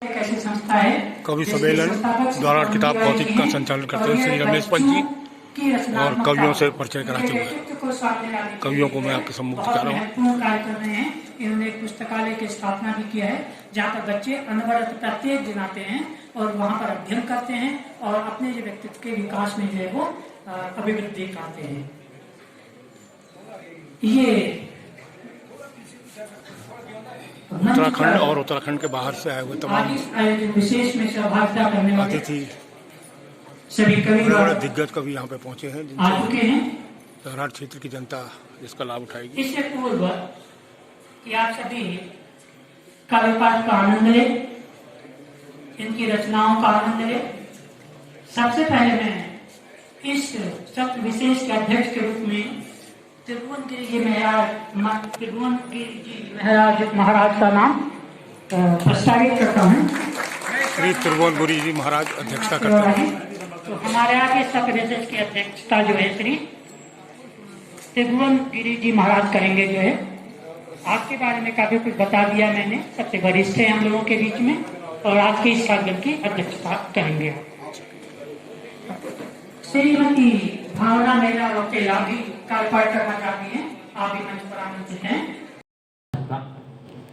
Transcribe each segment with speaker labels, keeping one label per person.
Speaker 1: एक ऐसी संस्था है
Speaker 2: कवि सम्मेलन द्वारा किताब भौतिक का संचालन करते हैं श्री रमेश पंत जी और कवियों से परिचय कराते हुए कवियों को मैं आपके सम्मुख दिखा रहा हूँ।
Speaker 1: कार्य कर रहे हैं। इन्होंने एक पुस्तकालय की स्थापना भी किया है जहाँ पर बच्चे अनवरत प्रत्येक दिन आते हैं और वहाँ पर अध्ययन करते हैं और अपने जो व्यक्तित्व के विकास में जो है वो अभिवृद्धि करते हैं। ये
Speaker 2: उत्तराखंड और उत्तराखंड के बाहर से आए हुए तमाम
Speaker 1: विशेष में सहभागिता करने वाले
Speaker 2: अतिथि
Speaker 1: सभी कवि
Speaker 2: बड़े दिग्गज कवि यहाँ पे पहुंचे हैं
Speaker 1: आ चुके हैं।
Speaker 2: तरार क्षेत्र की जनता इसका लाभ उठाएगी।
Speaker 1: इससे पूर्व कि आप सभी काव्य पाठ का आनंद लें, इनकी रचनाओं का आनंद लें, सबसे पहले मैं इस सत्र विशेष के अध्यक्ष के रूप में त्रिभुवन जी महाराज का नाम प्रस्तावित करता हूँ।
Speaker 2: श्री त्रिभुवन गिरी जी महाराज अध्यक्षता करते हैं।
Speaker 1: तो हमारे आगे सत्र विशेष की अध्यक्षता जो है श्री त्रिभुवन गिरी जी महाराज करेंगे। जो है आपके बारे में काफी कुछ बता दिया मैंने, सबसे वरिष्ठ है हम लोगों के बीच में और आज के इस कार्यक्रम की अध्यक्षता करेंगे। श्रीमती भावना मेरा वकीला भी कार्यपाठ करना चाहती हैं, आप भी मंच पर आमंत्रित हैं।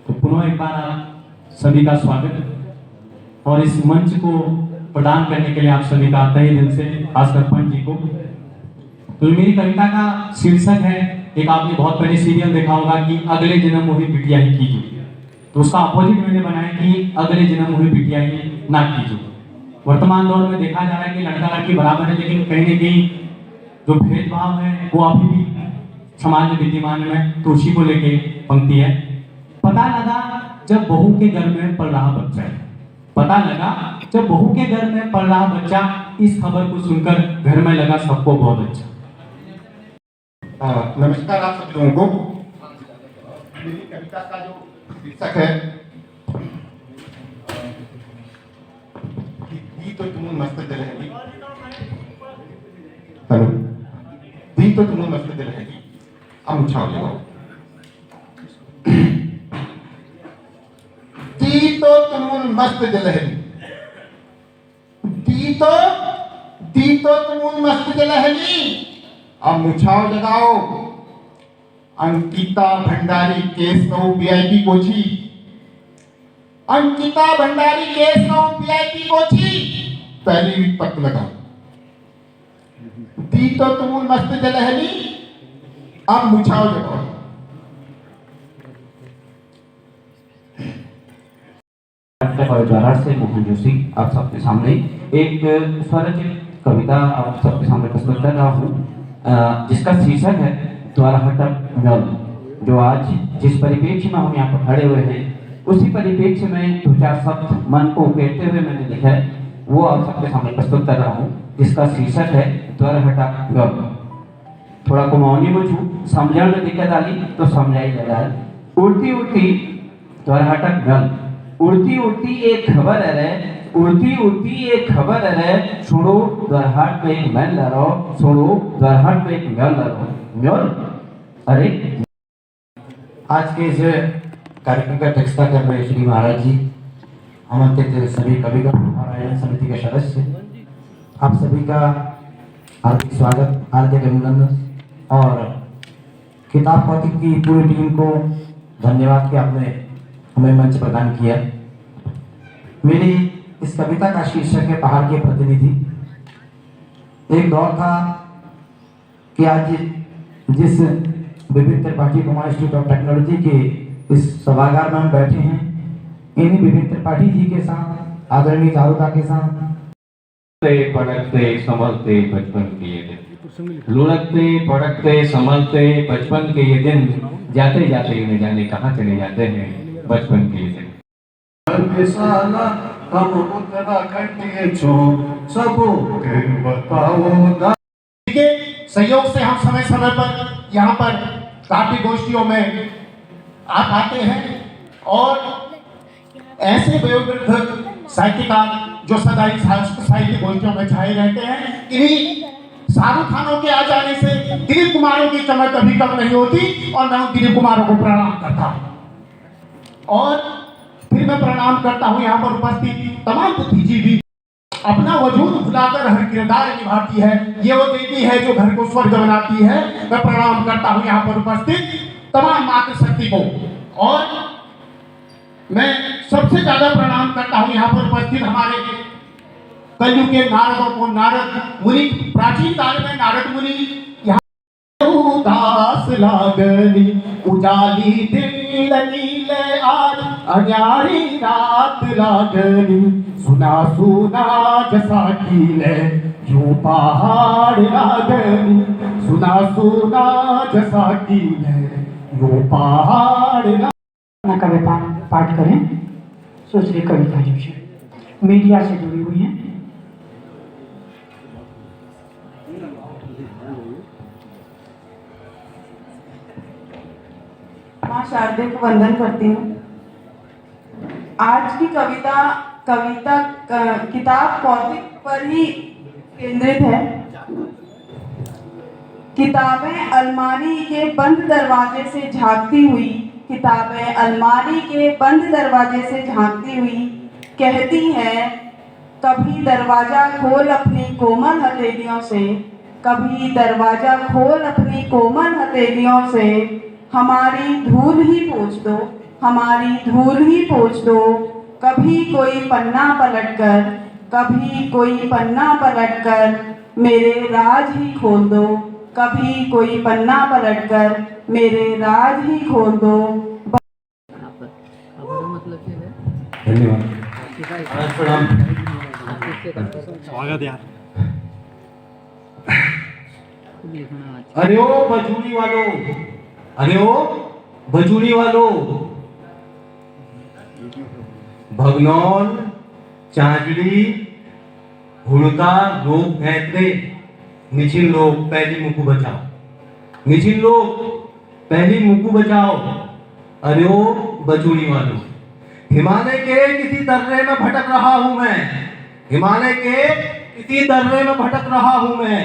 Speaker 3: तो पुनः एक बार सभी का स्वागत और इस मंच को प्रदान करने के लिए आप सभी का तहे दिल से खासकर पंत जी को। तो मेरी कविता का शीर्षक है, एक आपने बहुत पहले सीरियल देखा होगा कि अगले जन्म मोही बिटिया ही कीजिए, तो उसका अपोजिट मैंने बनाया कि अगले जन्म मोही बिटिया ही ना कीजिए। वर्तमान दौर में देखा जा रहा है कि लड़का लड़की बराबर है, लेकिन कहीं न कहीं जो भेदभाव है वो अभी भी समाज में विद्यमान है। तो उसी को लेके पंक्ति है। पता लगा जब बहू के घर में पल रहा बच्चा है, पता लगा जब बहू के घर में पल रहा बच्चा, इस खबर को सुनकर घर में लगा सबको बहुत अच्छा।
Speaker 4: नमस्कार आप सब लोगों को। मेरी कविता का जो शीर्षक है दी तो तुम मस्त दिल है, हेलो, दी तो तुम मस्त दिल है, अब उछाल लो। दी तो तुम मस्त दिल है, दी तो तुम मस्त दिल है, अब मुछाव लगाओ। Ankita Bhandari case no VIP कोची, Ankita Bhandari case no VIP कोची, पहली विपत्त लगाओ। दी तो तुम मस्त जलहली, अब मुछाव लगाओ।
Speaker 3: से मोहन जोशी आप सबके सामने एक स्वरचित कविता आप सबके सामने प्रस्तुत कर रहा हूँ, जिसका शीर्षक है द्वारा हटक नल। जो आज जिस परिप्रेक्ष्य में हम यहाँ पर खड़े हुए हैं, उसी परिप्रेक्ष्य में दो चार शब्द मन को उकेरते हुए मैंने लिखा है, वो आप सबके सामने प्रस्तुत कर रहा हूँ, जिसका शीर्षक है द्वारा हटक नल। थोड़ा कुमाऊनी में छू समझने में दिक्कत आली तो समझाई जा रहा है। उड़ती उड़ती द्वारा हटक नल, उड़ती उड़ती एक खबर है, उड़ती उड़ती एक खबर है, सुनो द्वारहाट में एक मैल लड़ो, सुनो द्वारहाट में एक मैल लड़ो। म्योल अरे
Speaker 4: आज के इस कार्यक्रम का अध्यक्षता कर रहे श्री महाराज जी, आमंत्रित सभी कविगण और आयोजन समिति के सदस्य, आप सभी का हार्दिक स्वागत, हार्दिक अभिनंदन और किताब भौतिक की पूरी टीम को धन्यवाद कि आपने हमें मंच प्रदान किया। मेरी इस कविता का शीर्षक है पहाड़ के प्रतिनिधि। एक दौर था कि आज जिस विभिन्न Tripathi Kumar institute of technology के इस सभागार में हम बैठे हैं, इन्हीं विभिन्न त्रिपाठी जी के साथ, आदरणीय चारुदा के साथ
Speaker 3: पढ़ते संभलते बचपन के ये दिन, लुढ़कते पढ़कते संभलते बचपन के ये दिन, जाते जाते न जाने कहाँ चले जाते हैं बचपन के ये दिन।
Speaker 4: हम उत्तराखंड के सबो के बताओ के सहयोग से हम समय समय पर यहाँ पर काफी गोष्ठियों में आ पाते हैं और ऐसे वयोवृद्ध साहित्यकार जो सदा ही साहित्य गोष्ठियों में छाए रहते हैं, इन्हीं शाहरुख खानों के आ जाने से दिलीप कुमारों की चमक कभी कम नहीं होती और मैं उन दिलीप कुमारों को प्रणाम करता हूँ। और फिर
Speaker 5: मैं प्रणाम करता हूँ यहाँ पर उपस्थित तमाम बुद्धिजीवी। अपना वजूद भुलाकर हर किरदार निभाती है, ये वो देवी है जो घर को स्वर्ग बनाती है। मैं प्रणाम करता हूँ यहाँ पर उपस्थित तमाम मातृशक्ति को, और मैं सबसे ज्यादा प्रणाम करता हूँ यहाँ पर उपस्थित हमारे कलयुग के नारदों को। नारद मुनि, प्राचीन काल में नारद मुनि उदास लागनी उजाली दिल नीले आज अन्यारी रात लागनी, सुना सुना जसा कीले यूं पहाड़ लागनी, सुना सुना जसा कीले यूं पहाड़।
Speaker 1: अपना कविता पाठ करें। सुश्री कविता जोशी मीडिया से जुड़ी हुई हैं।
Speaker 6: माँ शारदे को वंदन करती हूँ। आज की किताब भौतिक पर ही केंद्रित है। किताबें अलमारी के बंद दरवाजे से झांकती हुई, किताबें अलमारी के बंद दरवाजे से झांकती हुई कहती हैं, कभी दरवाजा खोल अपनी कोमल हथेलियों से, कभी दरवाजा खोल अपनी कोमल हथेलियों से, हमारी धूल ही पोंछ दो, हमारी धूल ही पोंछ दो। कभी कोई पन्ना पलटकर, कभी कोई पन्ना पलटकर मेरे राज ही खोल दो, कभी कोई पन्ना पलटकर मेरे राज ही खोल दो।
Speaker 4: धन्यवाद। प्रणाम।
Speaker 2: स्वागत यार।
Speaker 4: अरे ओ बजूरी वालों, अरे ओ बजूरी वालों, भगनौल, चांचड़ी, हुड़का, लोग भैंतरे, निचिन लोग पहली मुकु बचाओ, निचिन लोग पहली मुकु बचाओ। अरे ओ बजूरी वालों, हिमालय के किसी दर्रे में भटक रहा हूं मैं, हिमालय के किसी दर्रे में भटक रहा हूं मैं।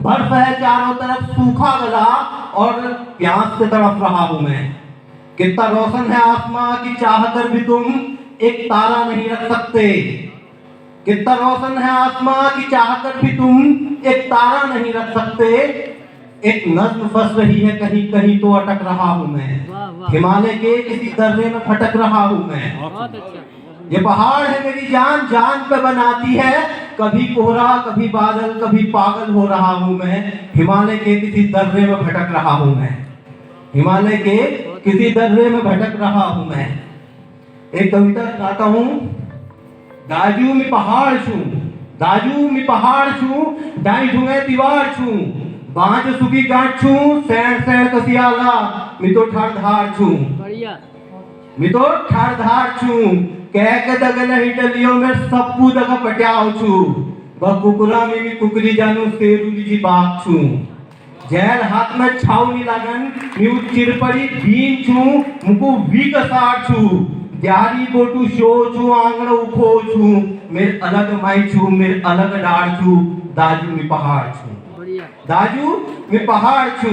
Speaker 4: बर्फ है चारों तरफ, सूखा गला और प्यास से तड़प रहा हूं मैं। कितना रोशन है आसमां की चाहकर भी तुम एक तारा नहीं रख सकते, कितना रोशन है आसमां की चाहकर भी तुम एक तारा नहीं रख सकते। एक नज्म फंस रही है कहीं कहीं तो अटक रहा हूं मैं, हिमालय के किसी दर्रे में भटक रहा हूं मैं। ये पहाड़ है मेरी जान, जान पे बनाती है, कभी कोहरा कभी बादल, कभी पागल हो रहा हूं मैं। हिमालय के किसी दर्रे में भटक रहा हूं मैं, हिमालय के किसी दर्रे में भटक रहा हूं मैं। एक कविता गाता हूं। दाजू में पहाड़ छू, दाजू में पहाड़ छू, डाई ढूंगे दीवार छू, बांझ सुखी गांठ छू, सैंड सैंड कसियाला, मितो ठाड़ धार छू, मितो ठाड़ धार छू, कह के दगल हिटलियो में सबू दगा पट्याव छू, बकुकुरा में भी कुकरी जानू सेरुली जी बाग छू, जैल हाथ में छावनी लागन म्यू चिरपड़ी बीन छू, मुको वी कसार छू, द्यारी बोटू शो छू, आंगण उखो छू, मेरे अलग माई छू, मेरे अलग डार छू, दाजू में पहाड़ छू, दाजू में पहाड़ छू,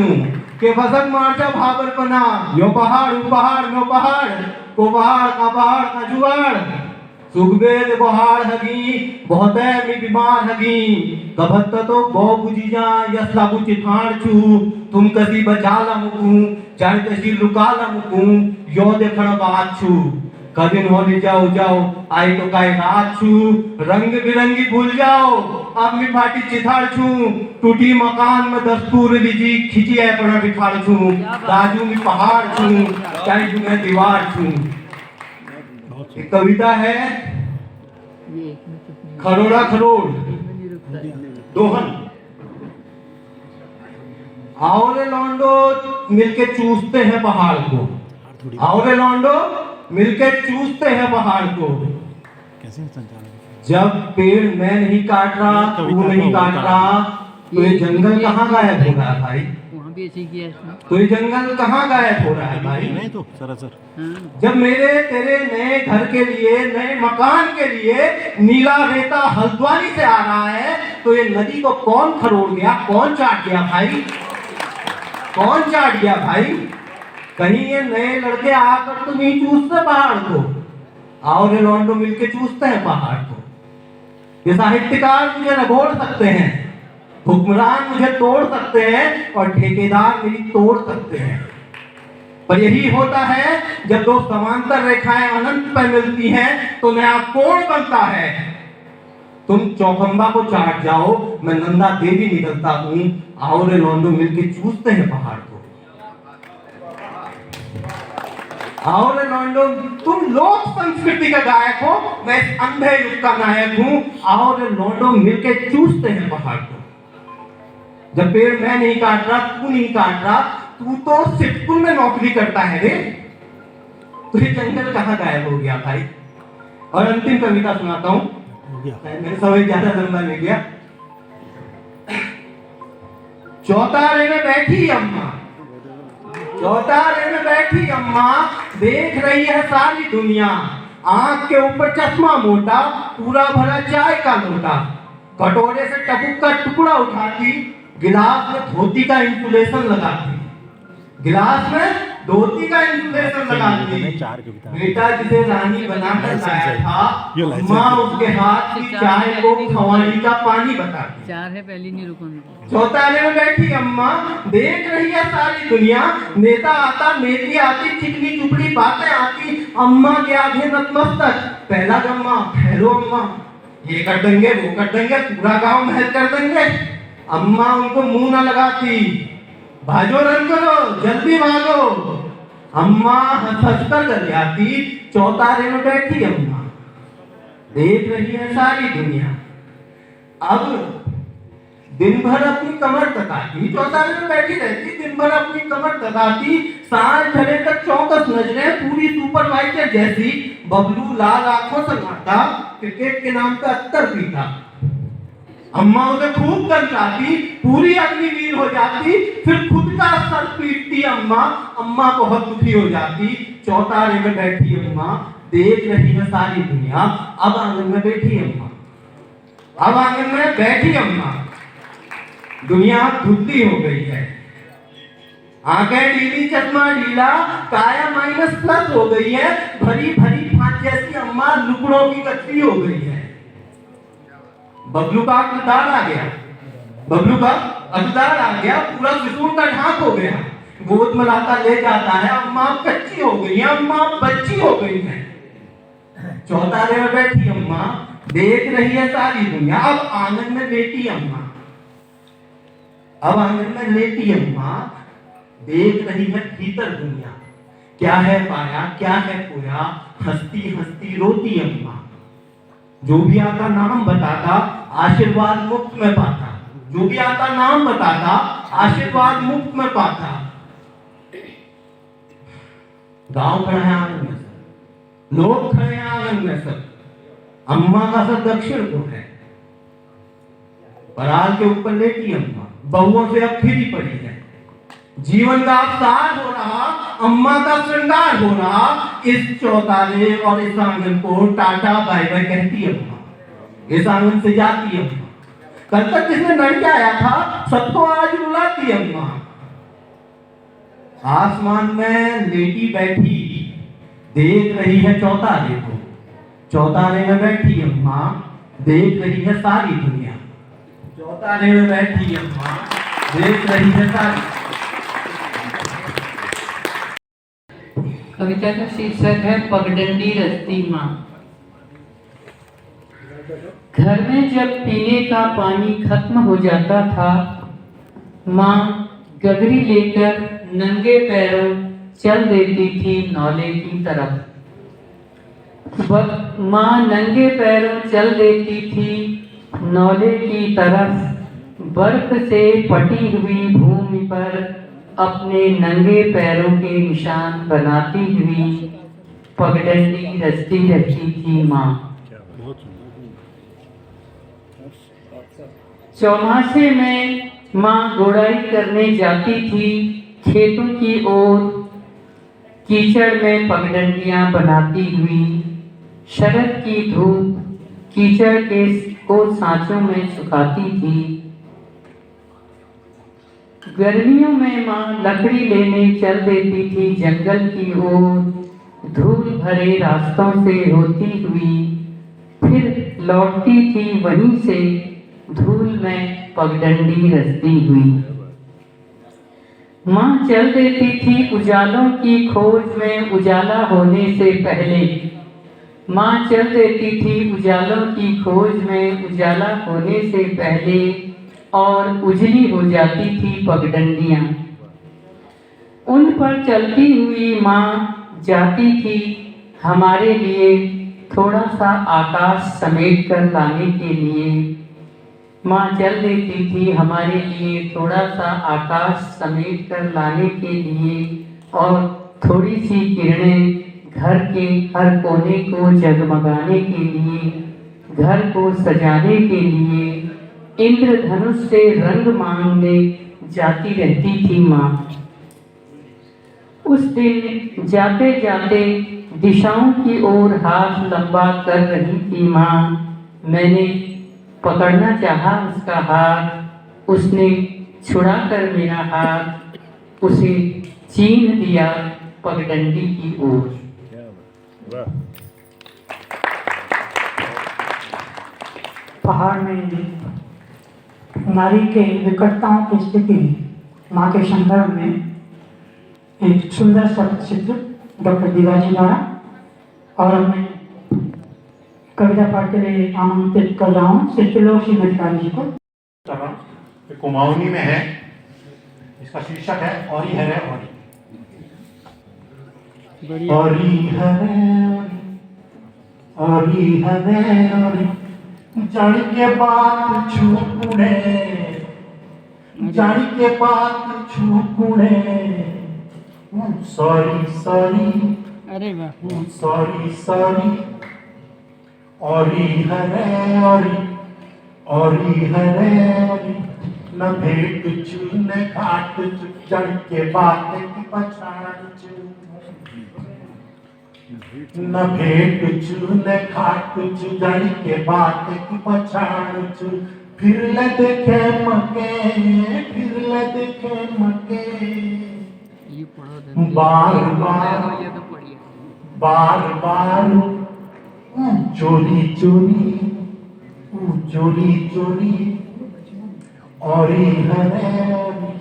Speaker 4: के वजन मार्चा भाबर पना, यो पहाड़ उ पहाड़ नो पहाड़, को पहाड़ का जुगाड़, सुखबेद बहाड़ हगी, बहुत है मैं बीमार हगी, कभत्त तो बहु बुझिया यसला बुझ ठाड़ छू, तुम कसी बचाला मुकू, चाहे कसी लुकाला मुकू, यो देखण बात छू, कदिन होली जाओ जाओ आई तो काय रात छू, रंग बिरंगी भूल जाओ अब मी फाटी चिथाड़ छू, टूटी मकान में दस्तूर लीजी खिंची है पड़ा बिठाड़ छू, दाजू में पहाड़ छू, चाहे जुमे दीवार छू। एक कविता है खरोड़ा खरोड़ दोहन। आओ रे लौंडो मिलके चूसते हैं पहाड़ को, आओ रे लौंडो मिलके चूसते हैं पहाड़ को, जब पेड़ मैं नहीं काट रहा तू नहीं काट रहा तो ये जंगल कहाँ गायब हो रहा है भाई, तो ये जंगल कहाँ गायब हो रहा है भाई।
Speaker 2: नहीं तो सरासर
Speaker 4: जब मेरे तेरे नए घर के लिए, नए मकान के लिए नीला रेता हल्द्वानी से आ रहा है तो ये नदी को कौन खरोड़ गया, कौन चाट गया भाई, कौन चाट गया भाई। कहीं ये नए लड़के आकर तो नहीं चूसते पहाड़ को,
Speaker 3: और ये लॉन्डो मिलके चूसते हैं पहाड़ को। ये साहित्यकार मुझे रगोड़ सकते हैं, हुक्मरान मुझे तोड़ सकते हैं और ठेकेदार मेरी तोड़ सकते हैं, पर यही होता है जब दो समांतर रेखाएं अनंत पर मिलती हैं तो नया कोण बनता है। तुम चौखंबा को चाट जाओ, मैं नंदा देवी निकलता हूं, और लॉन्डो मिलके चूसते हैं पहाड़ को। और लॉन्डो, तुम लोक संस्कृति का गायक हो, मैं इस अंधे युग का नायक हूं, और लॉन्डो मिलके चूसते हैं पहाड़ को। जब पेड़ मैं नहीं काट रहा, तू नहीं काट रहा, तू तो सिटकुल में नौकरी करता है रे, तो ये जंगल कहाँ गायब हो गया भाई। और अंतिम कविता सुनाता हूं, मेरे समय ज्यादा लंबा नहीं गया। चौतारे में बैठी अम्मा, चौतारे में बैठी अम्मा, देख रही है सारी दुनिया, आंख के ऊपर चश्मा मोटा, पूरा भरा चाय का लोटा, कटोरे से टपुक का टुकड़ा उठाती, गिलास में धोती का इंसुलेशन लगाती, गिलास में धोती का इंसुलेशन लगाती। बेटा जिसे रानी बनाकर लाया था, माँ उसके हाथ की चाय को खवानी का पानी बताती।
Speaker 7: चार है पहली नहीं रुको।
Speaker 3: चौताले में बैठी अम्मा, देख रही है सारी दुनिया, नेता आता, नेती आती, चिकनी चुपड़ी बातें आती, अम्मा के आगे नतमस्तक, पहला गम्मा, हेलो अम्मा, ये कर देंगे, वो कर देंगे, पूरा गांव महल कर देंगे। अम्मा उनको मुंह न लगाती, भागो रन करो, जल्दी भागो। अम्मा हंस हंस कर चली आती। चौतारे में बैठी अम्मा, देख रही है सारी दुनिया, अब दिन भर अपनी कमर तकाती, चौतारे में बैठी रहती, दिन भर अपनी कमर तकाती, सांझ ढले तक चौकस नजरें, पूरी सुपरवाइजर जैसी, बबलू लाल आंखों से मारता, क्रिकेट के नाम पे अत्तर पीता। अम्मा उसे खूब कंटाती, पूरी अग्निवीर हो जाती, फिर खुद का सर पीटती अम्मा, अम्मा बहुत दुखी हो जाती। चौतारे में बैठी अम्मा, देख रही है सारी दुनिया, अब आंगन में बैठी अम्मा, अब आंगन में बैठी अम्मा, दुनिया धुंधली हो गई है, आंखें ढीली, चश्मा ढीला, काया -+ हो गई है, भरी भरी फांस जैसी अम्मा लुकड़ों की कच्ची हो गई है। बबलू का अकदार आ गया, बबलू का अकदार आ गया, पूरा सुसूर का ढाक हो गया, गोद में लाता ले जाता है, अम्मा कच्ची हो गई है, अम्मा बच्ची हो गई है। चौतारे में बैठी अम्मा, देख रही है सारी दुनिया, अब आंगन में लेटी अम्मा, अब आंगन में लेटी अम्मा, देख रही है भीतर दुनिया, क्या है पाया, क्या है खोया, हंसती हंसती रोती अम्मा। जो भी आता नाम बताता, आशीर्वाद मुफ्त में पाता, जो भी आता नाम बताता, आशीर्वाद मुफ्त में पाता। गांव खड़ा है आंगन में, लोग खड़े हैं आंगन में, सब अम्मा का सर दक्षिण को है, पराल के ऊपर लेटी अम्मा, बहुओं से अब फिरी पड़ी है, जीवन का अवसाद हो रहा, अम्मा का श्रृंगार हो रहा, इस चौतारे और इस आंगन को टाटा बाय बाय कहती अम्मा, इस आंगन से जाती अम्मा। कल तक जिसने लड़ के आया था, सबको आज रुलाती अम्मा। आसमान में लेटी बैठी, देख रही है चौतारे को, चौतारे में बैठी अम्मा, देख रही है सारी दुनिया, चौतारे में बैठी अम्मा, देख रही है सारी।
Speaker 7: कविता का शीर्षक है पगडंडी रस्ती माँ। घर में जब पीने का पानी खत्म हो जाता था, माँ गगरी लेकर नंगे पैरों चल देती थी नौले की तरफ। माँ नंगे पैरों चल देती थी नौले की तरफ, बर्फ से पटी हुई भूमि पर अपने नंगे पैरों के निशान बनाती हुई पगडंडी रचती रहती थी माँ। चौमासे में माँ गुड़ाई करने जाती थी खेतों की ओर, कीचड़ में पगडंडियां बनाती हुई। शरद की धूप कीचड़ के को सांचों में सुखाती थी। गर्मियों में माँ लकड़ी लेने चल देती थी जंगल की ओर, धूल भरे रास्तों से होती हुई, फिर लौटती थी वहीं से धूल में पगडंडी रचती हुई। माँ चल देती थी उजालों की खोज में उजाला होने से पहले। माँ चल देती थी उजालों की खोज में उजाला होने से पहले, और उजली हो जाती थी पगडंडियाँ। उन पर चलती हुई माँ जाती थी हमारे लिए थोड़ा सा आकाश समेट कर लाने के लिए। माँ चल देती थी हमारे लिए थोड़ा सा आकाश समेट कर लाने के लिए, और थोड़ी सी किरणें घर के हर कोने को जगमगाने के लिए, घर को सजाने के लिए इंद्रधनुष से रंग मांगने जाती रहती थी माँ। उस दिन जाते जाते दिशाओं की ओर हाथ लंबा कर रही थी माँ। मैंने पकड़ना चाहा उसका हाथ, उसने छुड़ाकर मेरा हाथ उसे चीन दिया पगडंडी की ओर।
Speaker 1: पहाड़ में नारी के विकटताओं की स्थिति माँ के संदर्भ में एक सुंदर सा चित्र डॉक्टर दीवाजी द्वारा, और मैं कविता पाठ के लिए आमंत्रित कर रहा हूँ शिल्पलोक श्रीमती जी को।
Speaker 5: कुमाऊनी में है, इसका शीर्षक है औरी हरे औरी। औरी हरे औरी हरे औरी, जानी के बात छुपुड़े, जानी के बात छुपुड़े। सॉरी सॉरी,
Speaker 1: अरे वाह,
Speaker 5: सॉरी सॉरी। औरी हरे औरी, औरी हरे औरी, न भेंट चू न घाट चू, जड़ के बात की पछाड़ चू। न भेंट चू न घाट चू, जड़ के बात की पछाड़ चू। फिर ले देखे मके, फिर ले देखे मके। बार बार, बार बार चोरी चोरी, चोरी चोरी। औरी हरे औरी,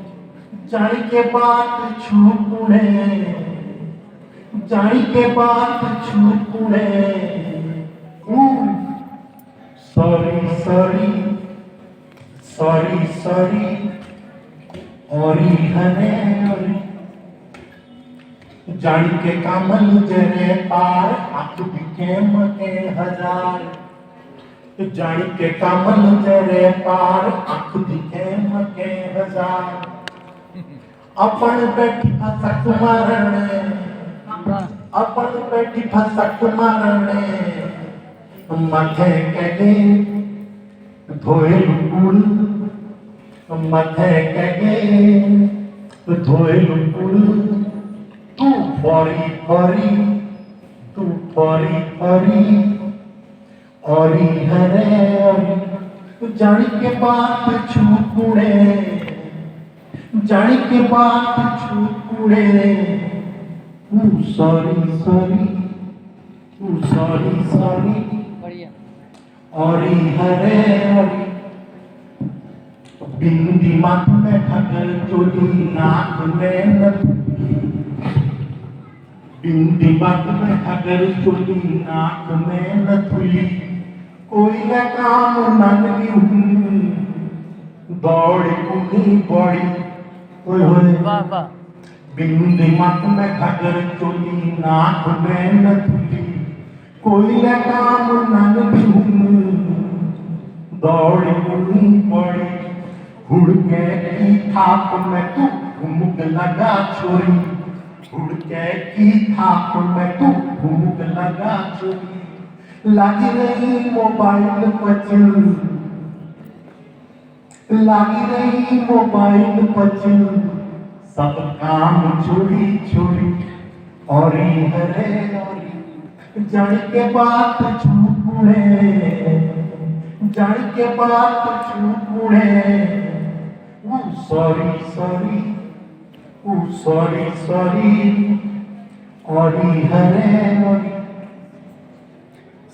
Speaker 5: जानी के बात छुपुड़े, जानी के बात छुपुड़े। Sorry sorry, sorry sorry. औरी हरे औरी, जानी के कमल जरे पार, आंख दिखे मके हजार। जानी के कमल जरे पार, आंख दिखे मके हजार। अपन बैठी फसक मारने, अपन बैठी फसक मारने। मथे कगे धोए लुकुल, मथे कगे धोए लुकुल। तू फरी फरी, तू फरी फरी। औरी हरे औरी, जानी के बात छुपुड़े, जानी के बात छुपुड़े। Sorry sorry, sorry sorry. औरी हरे औरी, बिंदी माथ में ठगर चोली, नाक में नथुली। बिंदी माथ में ठगर चोली, नाक में नथुली। कोई न काम ननगी हुई, दौड़ी उनी बड़ी। ओए होए, बिंदी माथ में ठगर चोली, नाक में नथुली। कोई न काम ननगी हुई, दौड़ी उनी बड़ी। हुड़के की थाप में तू घुमुक लगा छोरी, हुड़के की थाप में तू घुमुक लगा छोरी। लगी रही मोबाइल पचल, लगी रही मोबाइल पचल। सब काम छोड़ी छोड़ी। औरी हरे औरी, जान के बात छुपुड़े, जान के बात छुपुड़े। Sorry sorry, sorry sorry. औरी हरे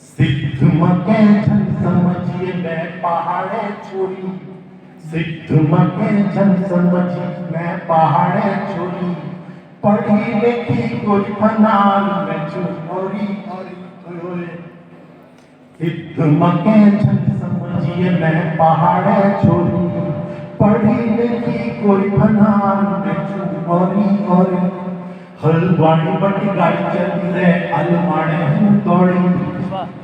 Speaker 5: सिद्ध मके जन समझिए मैं पहाड़े छोड़ी, सिद्ध मके जन समझिए मैं पहाड़े छोड़ी, पढ़ी लिखी कोई फनाल में चोरी सिद्ध मके जन समझिए मैं पहाड़े छोड़ी, पढ़ी लिखी कोई फनाल में चोरी हलवाड़ी पट्टी गाड़ी चल रहे अलमाड़े हूँ दौड़ी,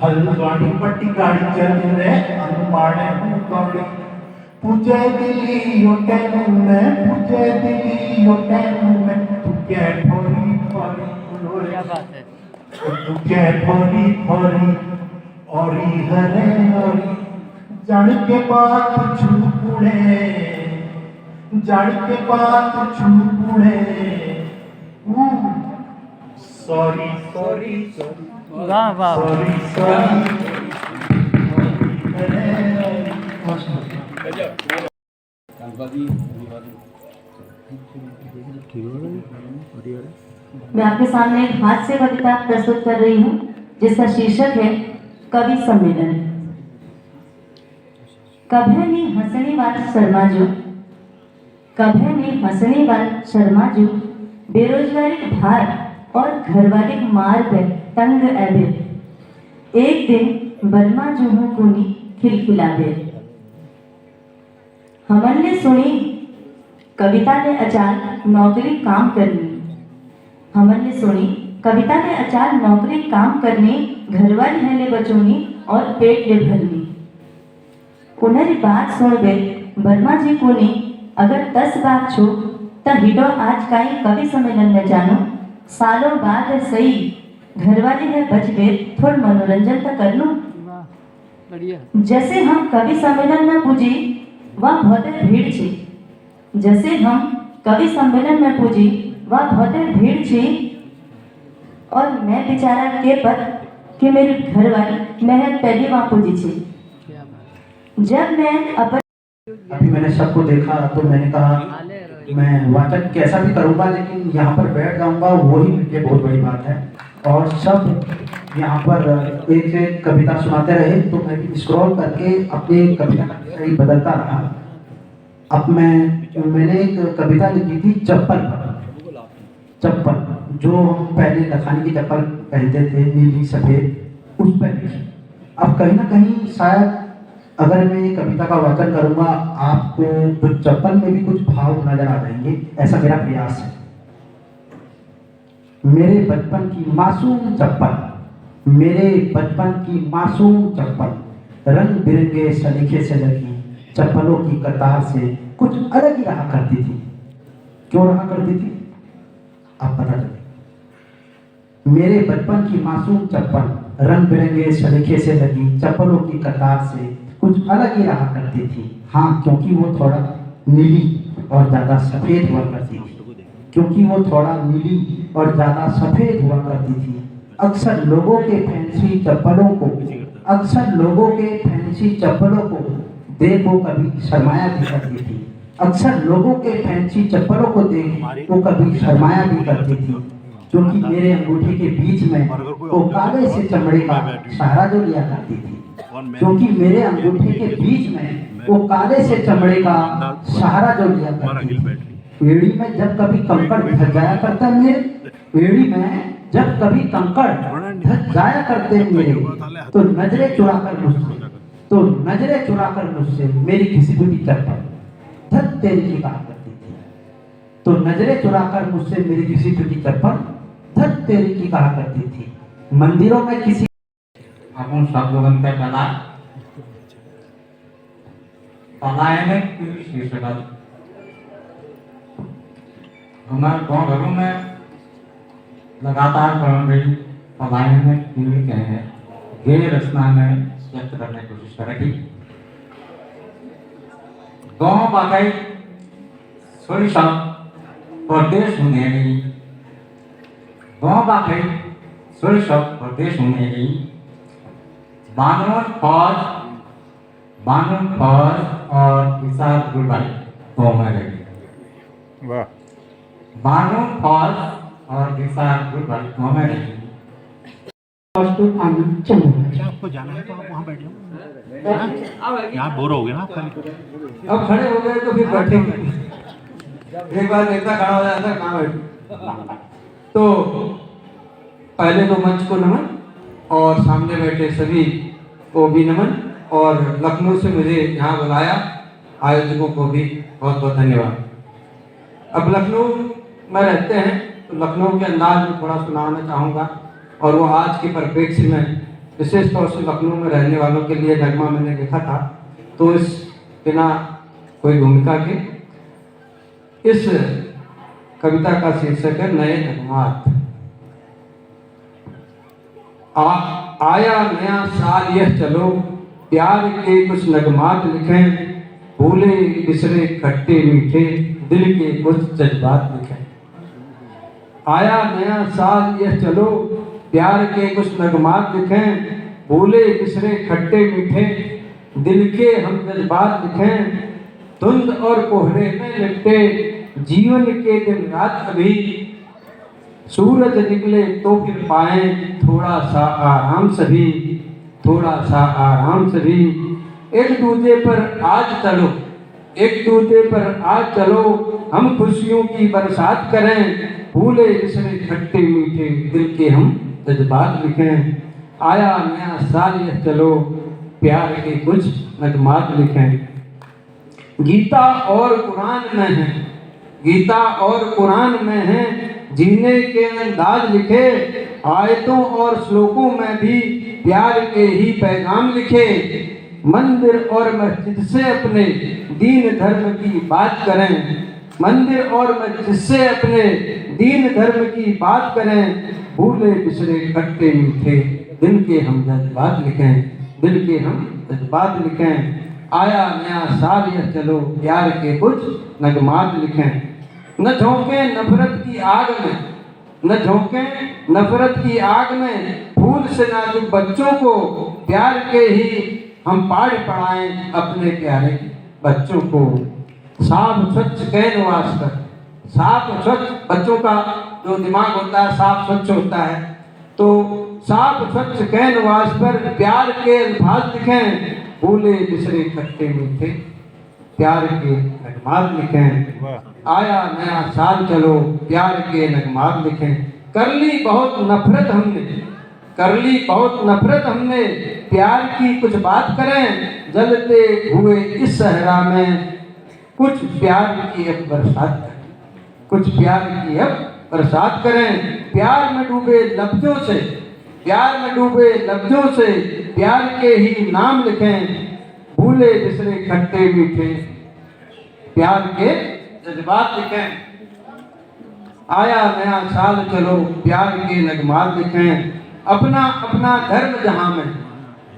Speaker 5: हलवाड़ी पट्टी गाड़ी चल रहे अलमाड़े हूँ दौड़ी, पूजे दिली यो टैनू में, पूजे दिली यो टैनू में, तू क्या थोड़ी थोड़ी तू क्या थोड़ी थोड़ी औरी हरे औरी जान के बात छुपुड़े, जान के बात छुपुड़े सॉरी सॉरी सॉरी
Speaker 7: वाह वाह
Speaker 5: सॉरी सॉरी
Speaker 8: मैं आपके सामने एक हास्य कविता प्रस्तुत कर रही हूँ जिसका शीर्षक है कवि सम्मेलन। कभे नी हंसनी वाल शर्माजू, कभे नी हंसनी वाल शर्माजू, बेरोजगारी भार और घरवाली मार पे तंग एबे, एक दिन बर्मा जूहों कुनी खिलखिलावे। हमन ने सुनी कविता ने अचार नौकरी काम करनी, हमन ने सुनी कविता ने अचार नौकरी काम करनी, घरवाली हेले बचोनी और पेट ले भरनी। उनरी बात सुन बे बर्मा जी कोनी अगर 10 बात छो त हिडो आज काई कवि सम्मेलन में जानो, सालों बाद सही घरवाली है बचबे थोड़ मनोरंजन तो कर लूं। जैसे हम कवि सम्मेलन में पूजी वह बहुत भीड़ छी, जैसे हम कवि सम्मेलन में पूजी वह बहुत भीड़ छी, और मैं बेचारा के पर कि मेरी घरवाली मैं पहली वहां पूजी छी। जब मैं
Speaker 4: अभी मैंने सबको देखा तो मैंने कहा मैं वाचन कैसा भी करूंगा लेकिन यहाँ पर बैठ जाऊंगा, वही मेरे लिए बहुत बड़ी बात है। और सब यहाँ पर एक एक कविता सुनाते रहे तो मैं भी स्क्रॉल करके अपनी कविता का विषय बदलता रहा। अब मैंने एक कविता लिखी थी चप्पल पर, चप्पल जो हम पहले लखानी की चप्पल पहनते थे नीली सफेद, उस पर लिखी। अब कहीं ना कहीं शायद अगर मैं ये कविता का वाचन करूंगा आपको तो चप्पल में भी कुछ भाव नजर आ जाएंगे, ऐसा मेरा प्रयास है। मेरे बचपन की मासूम चप्पल, मेरे बचपन की मासूम चप्पल, रंग बिरंगे सलीके से लगी चप्पलों की कतार से कुछ अलग ही रहा करती थी। क्यों रहा करती थी आप पता चले। मेरे बचपन की मासूम चप्पल रंग बिरंगे सलीके से लगी चप्पलों की कतार से कुछ अलग ही रहा करती थी। हाँ, क्योंकि वो थोड़ा नीली और ज़्यादा सफ़ेद हुआ करती थी, क्योंकि वो थोड़ा नीली और ज़्यादा सफ़ेद हुआ करती थी। अक्सर लोगों के फैंसी चप्पलों को, अक्सर लोगों के फैंसी चप्पलों को देख वो कभी शर्माया भी करती थी, अक्सर लोगों के फैंसी चप्पलों को देख वो कभी शर्माया भी करती थी। क्योंकि मेरे अंगूठे के बीच में वो काले से चमड़े का सहारा जो लिया करती थी, क्योंकि मेरे अंगूठे के बीच में वो काले से चमड़े का सहारा जो लिया करती थी। एड़ी में जब कभी कंकड़ धस जाया करता मेरे, एड़ी में जब कभी कंकड़ धस जाया करते मेरे, तो नजरें चुराकर मुझसे, तो नजरें चुराकर मुझसे मेरी किसी भी चप्पल धत तेरी की कहा करती थी। तो नजरें चुराकर मुझसे मेरी किसी की चप्पल धत तेरी की कहा करती थी। मंदिरों में किसी
Speaker 3: आपण शब्दवंत कला पलायन की शीर्षक हमारे गाँव घरों में लगातार बढ़ रही पलायन में पीड़ित हैं, ये रचना में व्यक्त करने की कोशिश करेगी। गाँव बाकाई थोड़ी सा परदेश होने गई, गाँव बाकाई थोड़ी सा परदेश होने गई। बानून फौज और इसाद गुलबाई गाँव में रही।
Speaker 2: वाह।
Speaker 3: बानून फौज
Speaker 4: और दीपा गुड मोमेंट
Speaker 8: आनंद चंद्र।
Speaker 5: आपको जाना है तो आप वहाँ बैठ जाओ, यहाँ बोर हो गए ना आप खाली।
Speaker 4: अब खड़े हो गए तो फिर बैठेंगे। एक बार नेता खड़ा हो जाता है कहाँ बैठे। तो पहले तो मंच को नमन और सामने बैठे सभी को भी नमन, और लखनऊ से मुझे यहाँ बुलाया आयोजकों को भी बहुत बहुत धन्यवाद। अब लखनऊ में रहते हैं तो लखनऊ के अंदाज में थोड़ा सुनाना चाहूँगा, और वो आज के परिप्रेक्ष्य में विशेष तौर से लखनऊ में रहने वालों के लिए नगमा मैंने लिखा था। तो इस बिना कोई भूमिका के इस कविता का शीर्षक है नए नगमात। आया नया साल यह चलो, प्यार के कुछ नगमात लिखें, भूले बिसरे खट्टे मीठे, दिल के कुछ जज्बात लिखें। आया नया साल यह चलो, प्यार के कुछ नगमात लिखें, भूले बिसरे खट्टे मीठे, दिल के हम जज्बात लिखें। धुंध और कोहरे में लिपटे जीवन के दिन रात अभी, सूरज निकले तो फिर पाए थोड़ा सा आराम सभी, थोड़ा सा आराम सभी। एक दूजे पर आज चलो, एक दूजे पर आज चलो, हम खुशियों की बरसात करें, भूले बिसरे खट्टे मीठे, दिल के हम जज्बात लिखें। आया नया साल यह चलो, प्यार के कुछ नगमात लिखें। गीता और कुरान में है, गीता और कुरान में है, जीने के अंदाज लिखे, आयतों और श्लोकों में भी प्यार के ही पैगाम लिखे। मंदिर और मस्जिद से अपने दीन धर्म की बात करें, मंदिर और मस्जिद से अपने दीन धर्म की बात करें, भूले बिसरे खट्टे मीठे, दिल के हम जज्बात लिखें, दिल के हम जज्बात लिखें। आया नया साल यह चलो, प्यार के कुछ नगमात लिखें। न झोंके नफरत की आग में, न झोंके नफरत की आग में, फूल से नाजुक बच्चों को प्यार के ही हम पाठ पढ़ाएं अपने प्यारे बच्चों को। साफ स्वच्छ कैनवास पर, साफ स्वच्छ बच्चों का जो दिमाग होता है साफ स्वच्छ होता है, तो साफ स्वच्छ कैनवास पर प्यार के अल्फाज लिखें, भूले बिसरे खट्टे मीठे, प्यार के नगमात लिखें। आया नया साल चलो, प्यार के नगमात लिखें। कर ली बहुत नफरत हमने, कर ली बहुत नफरत हमने, प्यार की कुछ बात करें, जलते हुए इस सहरा में कुछ प्यार की अब बरसात करें, कुछ प्यार की अब बरसात करें। प्यार में डूबे लफ्जों से, प्यार में डूबे लफ्जों से, प्यार के ही नाम लिखें, भूले बिसरे खट्टे मीठे, प्यार के जज्बात लिखें। आया नया साल चलो, प्यार के नगमात लिखें। अपना अपना धर्म जहाँ में,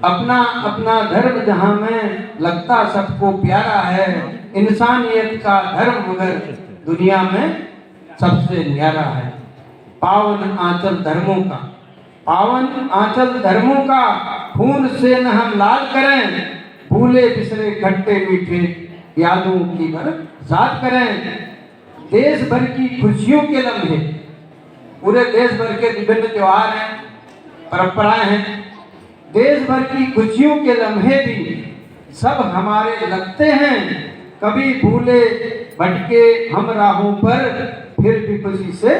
Speaker 4: अपना अपना धर्म जहाँ में, लगता सबको प्यारा है, इंसानियत का धर्म मगर दुनिया में सबसे न्यारा है। पावन आंचल धर्मों का, पावन आंचल धर्मों का, खून से न हम लाल करें, भूले बिसरे खट्टे मीठे, यादों की बरसात करें। देश भर की खुशियों के लम्हे, पूरे देश भर के विभिन्न त्योहार हैं, परंपराएं हैं, देश भर की खुशियों के लम्हे भी सब हमारे लगते हैं। कभी भूले भटके हम राहों पर, फिर भी खुशी से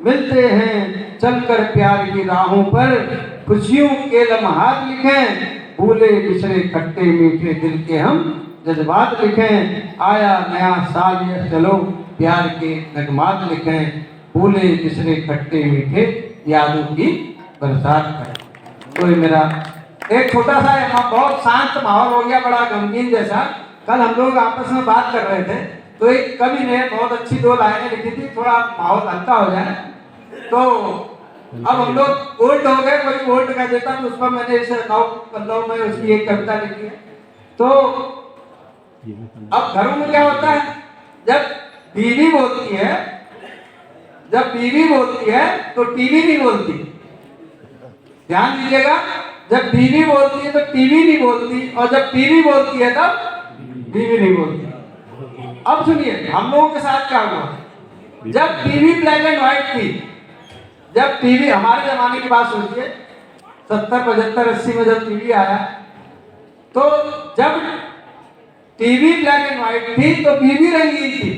Speaker 4: मिलते हैं। चलकर प्यार की राहों पर खुशियों के लम्हात लिखें, भूले बिसरे खट्टे मीठे, दिल के हम जज्बात लिखें। आया नया साल यह चलो, प्यार के नगमात लिखें, भूले बिसरे खट्टे मीठे, यादों की बरसात करें। तो ये मेरा एक छोटा सा बहुत शांत माहौल हो गया, बड़ा गमगीन जैसा। कल हम लोग आपस में बात कर रहे थे, तो एक कवि ने बहुत अच्छी 2 लाइनें लिखी थी, थोड़ा माहौल हल्का हो जाए। तो अब हम लोग ओल्ड हो गए, कोई ओल्ड कह देता, तो उस पर मैंने इसे 9 पल्लव में उसकी एक कविता लिखी है। तो अब घरों में क्या होता है, जब बीवी बोलती है, जब बीवी बोलती है तो टीवी नहीं बोलती। ध्यान दीजिएगा, जब बीवी बोलती है तो टीवी नहीं बोलती, और जब टीवी बोलती है तब बीवी नहीं बोलती। अब सुनिए हम लोगों के साथ क्या हुआ। जब टीवी ब्लैक एंड व्हाइट थी, जब टीवी, हमारे जमाने की बात सोचिए, 70, 75, 80 में जब टीवी आया, तो जब टीवी ब्लैक एंड व्हाइट थी तो बीवी रंगीन थी।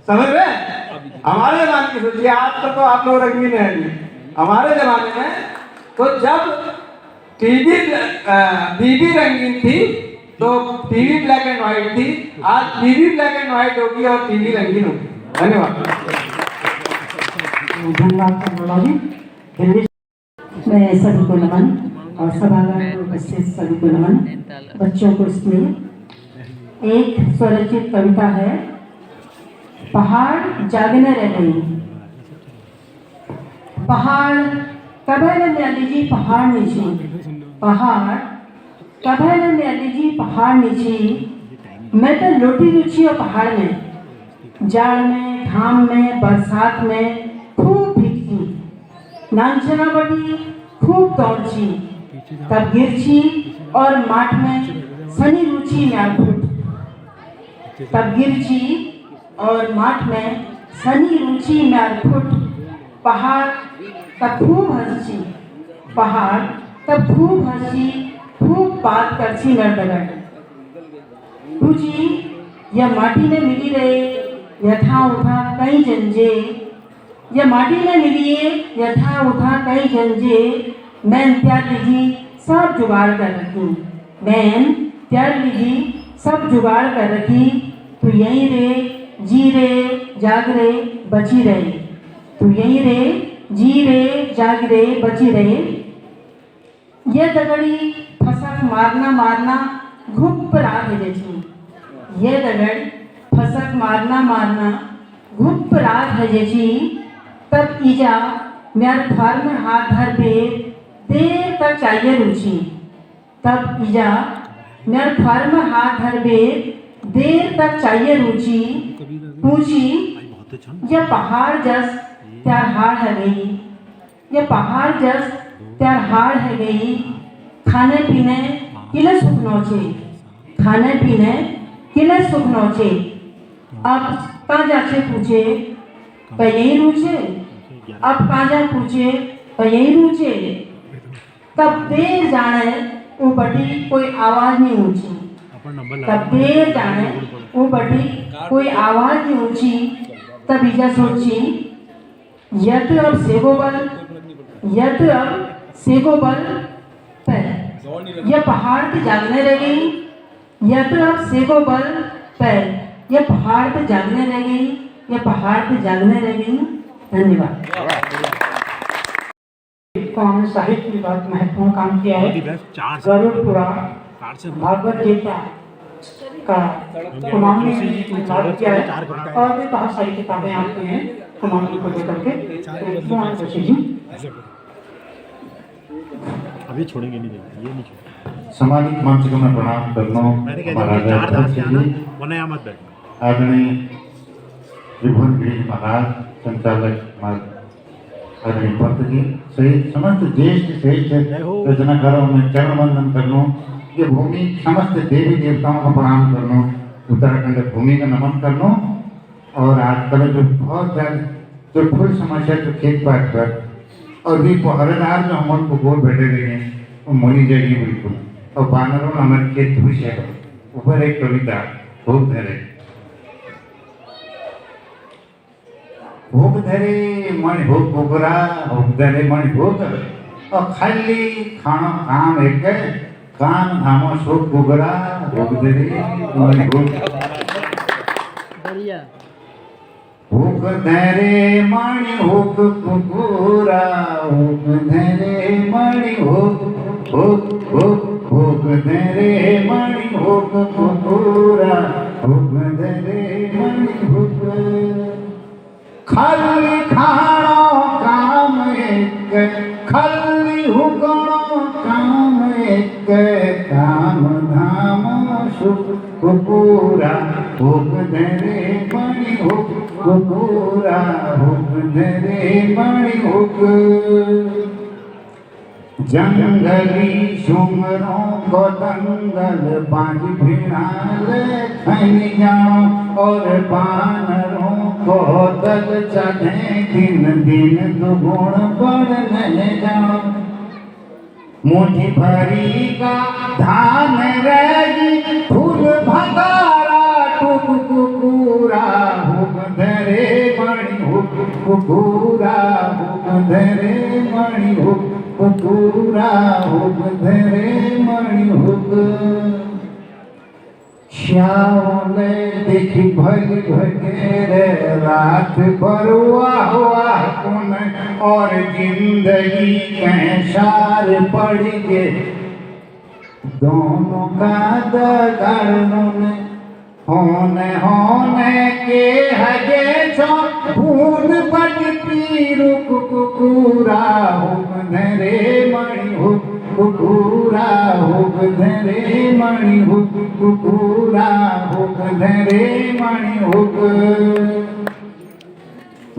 Speaker 4: समझ रहे? हमारे जमाने की सोचिए, आज तक तो आप लोग रंगीन है नहीं। हमारे जमाने में तो जब टीवी बीवी रंगीन थी तो टीवी ब्लैक एंड व्हाइट थी, आज टीवी ब्लैक एंड व्हाइट होगी और टीवी रंगीन होगी। धन्यवाद।
Speaker 9: धन्यवाद शर्मा जी। दिल्ली में सभी को नमन और सभागार में उपस्थित सभी को नमन। बच्चों को स्नेह। एक स्वरचित कविता है, पहाड़ जागने रहे। पहाड़ कभी न न्याली जी पहाड़ नीचे, पहाड़ कभी न न्याली जी पहाड़ नीचे। मैं तो लोटी रुचि और पहाड़ में, जाड़ में, घाम में, बरसात में खूब भीगती, नांचना बड़ी खूब दौड़ची, तब गिरची और माठ में सनी रुचि में फुट, तब गिरची और माठ में सनी रुचि में फुट। पहाड़ तब खूब हंसी, पहाड़ तब खूब हंसी, खूब बात करची नड़बड़। रुचि यह माटी में मिली रहे यथा उठा कई जंजे, यह माटी में मिलिए यथा उठा कई जंजे। मैन त्याग लीजी सब जुगाड़ कर रखी, मैन त्याग लीजी सब जुगाड़ कर रखी। तू यहीं रे, जी रे, जाग रे, बची रहे। तू यहीं रे, जी रे, जाग रे, बची रहे। यह दगड़ी फसक मारना मारना घुप रात हजेची, यह दगड़ फसक मारना मारना घुप रात हजेची। तब ईजा म्यार फार में हाथ धर बे देर तक चाहिए रुचि, तब ईजा म्यार फार में हाथ धर बे देर तक चाहिए रुचि। पूछी यह पहाड़ जस त्यार हाड़ है गई, यह पहाड़ जस त्यार हाड़ है गई। खाने पीने किले सुख नौचे, खाने पीने किले सुख नौचे। अब कहाँ जाके पूछे पर यही रुचे, अब कहाँ जा पूछे पर यही रुचे। तब देर जाने वो बटी कोई आवाज नहीं ऊंची, तब देर जाने वो बटी कोई आवाज नहीं ऊंची। तब ईजा सोची यत अब सेगोबल, यत अब सेगोबल पर यह पहाड़ पे जागने लगी, यत अब सेगोबल पर यह पहाड़ पे जागने लगी, यह पहाड़ पे जागने लगी। धन्यवाद। कौन साहित्य विभाग महत्वपूर्ण काम किया है। गरुड़ पुराण, भागवत गीता का कुमाऊनी विभाग किया है और भी बहुत सारी किताबें आती हैं कुमाऊनी को लेकर के।
Speaker 2: अभी छोड़ेंगे नहीं, ये नहीं छोड़ेंगे।
Speaker 10: सामाजिक मंच को मैं प्रणाम करता हूँ। आदरणीय विभुन गिरीश महाराज, संचालक आदरणीय पंत जी सहित समस्त ज्येष्ठ श्रेष्ठ रचनाकारों में चरण वंदन करनो। ये भूमि समस्त देवी देवताओं का प्रणाम करनो, उत्तराखंड भूमि का नमन करनो। और आजकल जो बहुत ज्यादा जो फुल समस्या जो खेत पाट पर और भी पहरेदार जो हम को गोल बैठे रहे हैं वो मोनी जाएगी बिल्कुल। और बानरों ने हमारे खेत धुष है ऊपर एक कविता भोग धरे, भोग धरे मणि भोग भोगरा, भोग धरे मणि भोग। और खाली खाना काम एक है, काम धामो शोक भोगरा, भोग धरे मणि भोग। भोग धरे मणि भोग कुकुरा, भोग धरे मणि भोग भोग भोग। भोग धरे मणि भोग कुकुरा, भोग धरे मणि भोग। खाली खाणो काम एक, खाली हुकणो काम एक। काम धाम सुख कुकुरा, भोग धरे मणि भोग कुकुरा, भोग धरे मणि भोग। जंगली सुमरों को दंगल बाज भिड़ाले खन जाओ और बानरों को दल चढ़े दिन दिन दुगुण बढ़ने जाओ। मुट्ठी भरी का धान रहेगी फूल भगारा टुक कुकुरा हुक धरे मणि हुक कुकुरा हुक धरे मणि हुक कुकुरा हुक धरे मणि हुक। श्यामले देखी भग भगेरे रात भर वाह वाह कुन और जिंदगी कैसार पड़ गे दोनों का दगड़ने होने के हगे छो भून बट पीरुक कुकुरा हुक धरे मणि हुक कुकुरा हुक धरे मणि हुक कुकुरा हुक धरे मणि हुक।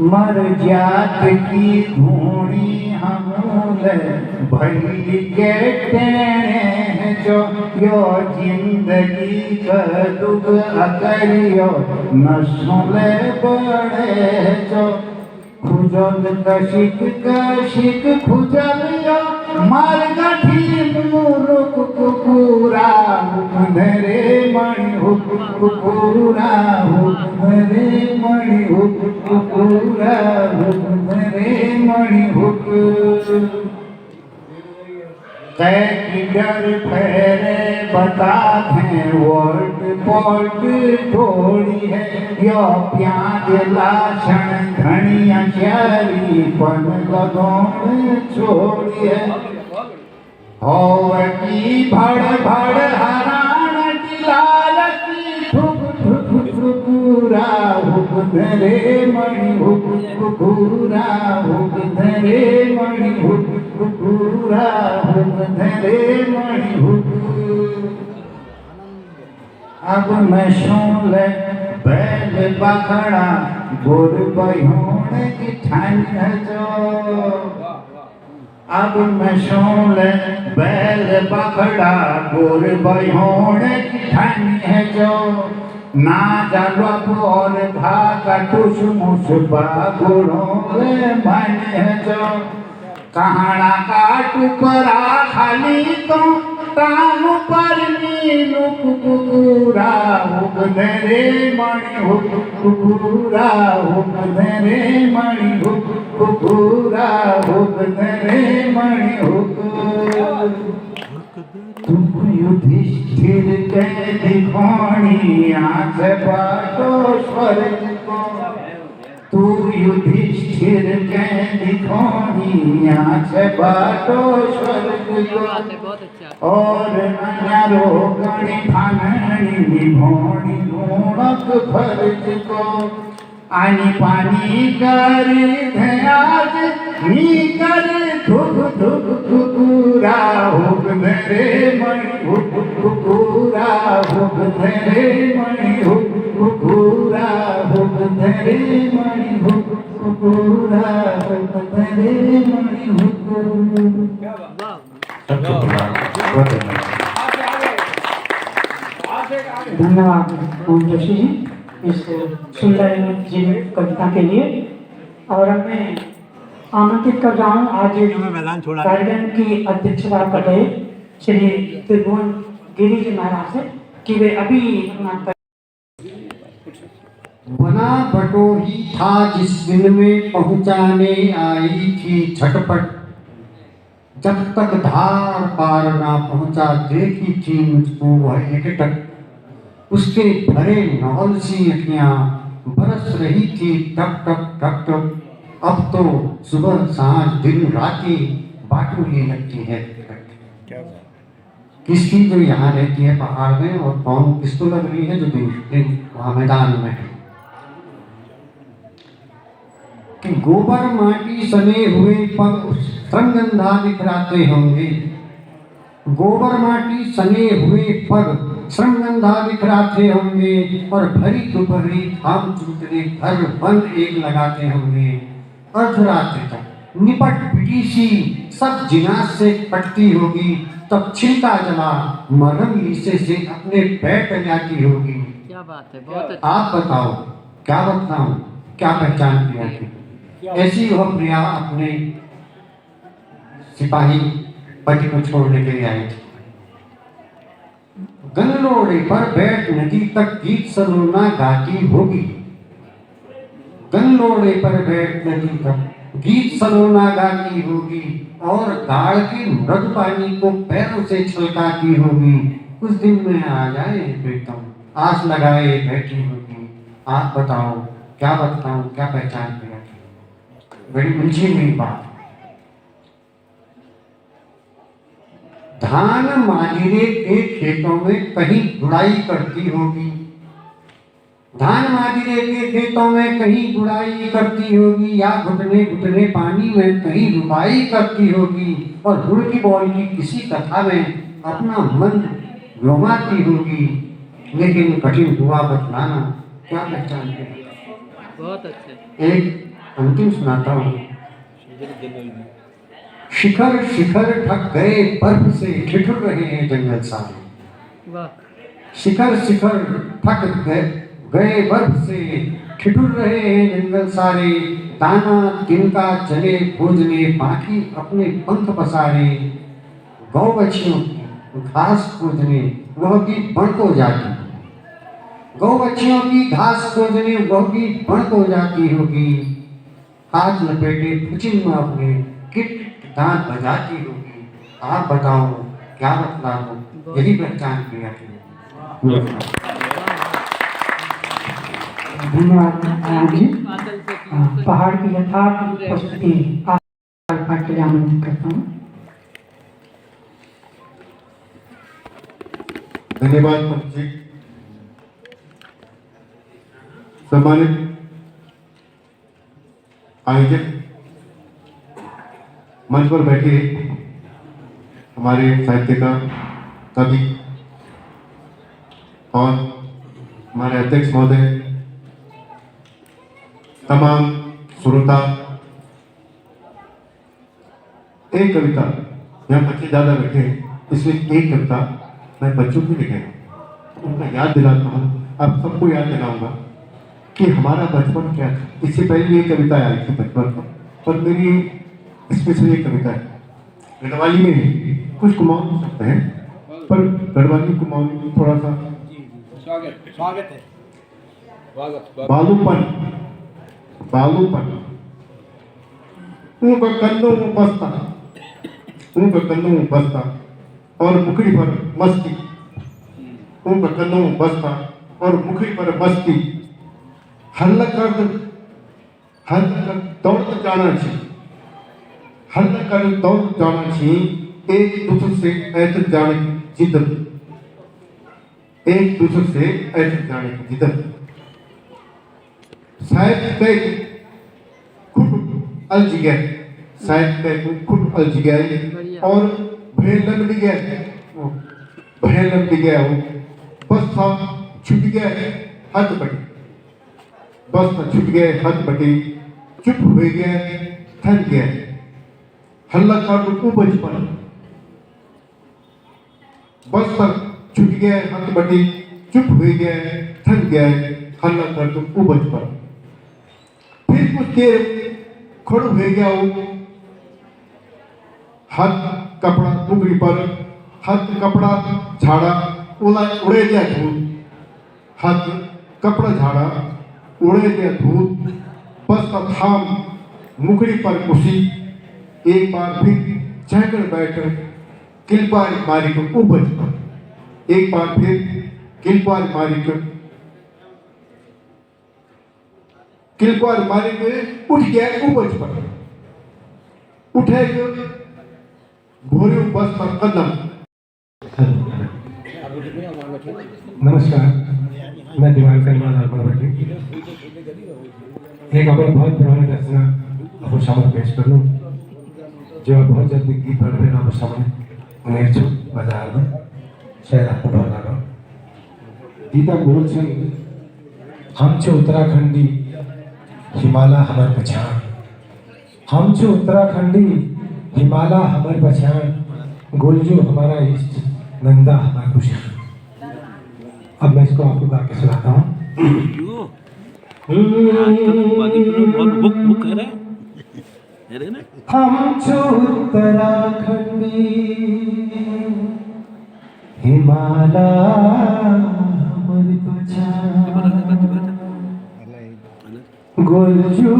Speaker 10: मर जात की धूणी हमूल भली के टेणे जो यो जिंदगी का दुख अकरियो न सुले बड़े जो खुजल कशिक कशिक खुजल यो मार गठी मुरुक कुकुरा हुक धरे मणि हुक कुकुरा हुक धरे मणि हुक कुकुरा हुक धरे मणि हुक। की डर फेरे बता दें वोट पोट थोड़ी है यो प्याज लाशण धनिया शरी पन लगोण छोड़ी है। होव की भड़ भड़ हरान लाल की ठुक ठुक ठुकुरा हुक धरे मणि हुक कुकुरा हुक धरे मणि हुक कुकुरा हुक धरे मणि हुक। अब मैं शोल बैल बखड़ा गोर बहोण की ठंड जो। अब मैं शोल बैल बखड़ा गोर बहोण की ठंड है जो। ना जालो और धागा टुस मुस बागुड़ों मन है जो। कहाना काट परा खाली तो तानु पर नीलू कुकुरा हुक धरे मणि हुक कुकुरा हुक धरे मणि हुक कुकुरा हुक धरे मणि हुक। तुम युधिष्ठिर के दिखानी आँख बाटो स्वर्ग को। तू युधिष्ठिर के दिखानी आँख बाटो स्वर्ग को। और अन्यरो गणि फानणी निभोणी गुणक फर्ज को। आनी पानी कर धयाज नी कर धुक धुक कुकुरा हुक धरे मणि हुक कुकुरा हुक धरे मणि हुक कुकुरा हुक धरे मणि हुक कुकुरा हुक धरे मणि हुक।
Speaker 9: धन्यवाद मोहन जोशी जी इस सुंदर जीवित कविता के लिए। और अब मैं आमंत्रित कर रहा हूँ आज कार्यक्रम की अध्यक्षता कर रहे श्री त्रिभुवन गिरी जी महाराज से कि वे अभी अपना
Speaker 11: बना बटोही था जिस दिन में पहुंचाने आई थी झटपट। जब तक धार पार ना पहुंचा देखी थी मुझको वह एकटक। उसके भरे नौल सी अखियां बरस रही थी टप टप टप टप। अब तो सुबह सांझ दिन राती बाटू ये लगती है। किसकी जो यहाँ रहती है पहाड़ में और कौन किसको लग रही है जो वहाँ मैदान में है कि गोबर माटी सने हुए पग श्रृंगंधा दिखलाते होंगे। गोबर माटी सने हुए पग श्रृंगंधा दिखलाते होंगे और भरी दोपहरी थाम चूतने घर बंद एक लगाते होंगे। अर्धरात्रि तक निपट पिटी सी सब जिनास से कटती होगी, तब छिलका जला मरहम लीसे से अपने पैर पे जाती होगी।
Speaker 7: क्या बात है, बहुत अच्छा।
Speaker 11: आप बताओ, क्या बताऊं, क्या पहचान प्रिया की? ऐसी वह प्रिया अपने सिपाही पति को छोड़ने के लिए आई थी। गनलोड़े पर बैठ नदी तक गीत सलोना गाती होगी। गनलोड़े पर बैठ नदी तक गीत सलोना गाती होगी और गाड़ के मृद पानी को पैरों से छलकाती होगी। कुछ दिन में आ जाए प्रीतम, आस लगाए बैठी होगी। आप बताओ, क्या बताऊं, क्या पहचान प्रिया की? बड़ी उलझी हुई बात। धान माजरे के खेतों में कहीं गुड़ाई करती होगी। धान माजरे के खेतों में कहीं गुड़ाई करती होगी, या घुटने घुटने पानी में कहीं रुबाई करती होगी, और गुड़ की बौल की किसी कथा में अपना मन रोमाती होगी। लेकिन कठिन हुआ बतलाना, क्या पहचान है?
Speaker 7: बहुत अच्छे।
Speaker 11: एक अंतिम सुनाता हूँ। शिखर शिखर ठग गए बर्फ से, ठिठुर रहे हैं जंगल सारे।
Speaker 7: वाह।
Speaker 11: शिखर शिखर ठग गए बर्फ से, ठिठुर रहे हैं जंगल सारे। दाना तिनका चले खोजने, बाकी अपने पंख पसारे। गौ बछियों की घास खोजने, वह भी बण को जाती। गौ बछियों की घास खोजने, वह भी बण को जाती होगी। हाथ लपेटे पुचिन में अपने किट दांत बजाती होगी। आप बताओ, क्या बतलाऊं? यही पहचान प्रिया की।
Speaker 9: धन्यवाद आयाम जी। पहाड़ की यथार्थ उपस्थिति पाठ के लिए आमंत्रित करता हूँ।
Speaker 5: धन्यवाद पंत जी। सम्मानित आयोजक, मंच पर बैठे हमारे साहित्यकार, कवि और हमारे अध्यक्ष महोदय, तमाम श्रोता, एक कविता, यहाँ बच्चे ज्यादा बैठे हैं इसलिए एक कविता मैं बच्चों को लिखे उनका याद दिलाता हूँ। आप सबको याद दिलाऊंगा कि हमारा बचपन क्या था। इससे पहले ये कविता आई थी बचपन पर मेरी स्पेशल एक कविता है। गढ़वाली में कुछ कुमाऊं हो सकते हैं, पर गढ़वाली कुमाऊं में थोड़ा सा स्वागत है। बालूपन उनका कंधों में बसता, उनका कंधों में बसता और मुखड़ी पर मस्ती। उनका कंधों में बसता और मुखड़ी पर मस्ती। हल्ला कर दौड़ जाना चाहिए, हल्ला कर दौड़ जाना चाहिए। एक दूसरे से ऐसे जाने की जिद्दत, एक दूसरे से ऐसे जाने की जिद्दत। शायद कई खुद अलझ गए, शायद कई खुद अलझ गए और भय लग गया, भय लग गया हो। बस था छूट गया हाथ बटी, बस था छूट गया हाथ बटी। चुप हो गया, थक गया, हल्ला कर बचपन। बस पर छूट गया हाथ बटी, चुप हो गया, थक गया, हल्ला कर बचपन। फिर कुछ देर खड़ हो गया वो, हाथ कपड़ा मुगरी पर, हाथ कपड़ा झाड़ा उड़े गया धूल, हाथ कपड़ा झाड़ा उड़े गया धूल। बस का थाम मुखड़ी पर उसी, एक बार फिर चहकर बैठकर किलपार मारी को उपज पर। एक बार फिर किलपार मारी को उठ गया उपज पर। उठे भोरे बस पर कदम।
Speaker 12: नमस्कार, मैं दिवाकर भट्टी एक अपना बहुत पुराना रचना आपको सामने पेश कर लूँ, जो बहुत जल्दी गीत पढ़ रहे आपको सामने उन्हें छुप बाजार में शायद आपको बहुत लगा। गीता बोल से हम छो उत्तराखंडी हिमालय हमार पहचान, हम छो उत्तराखंडी हिमाला हमार पहचान, गुलजू हमारा इष्ट, नंदा हमारा कुशान। अब मैं इसको आपको गा के सुनाता हूँ। हम जो उत्तराखंडी हिमाला हमारी पहचान, गुलजू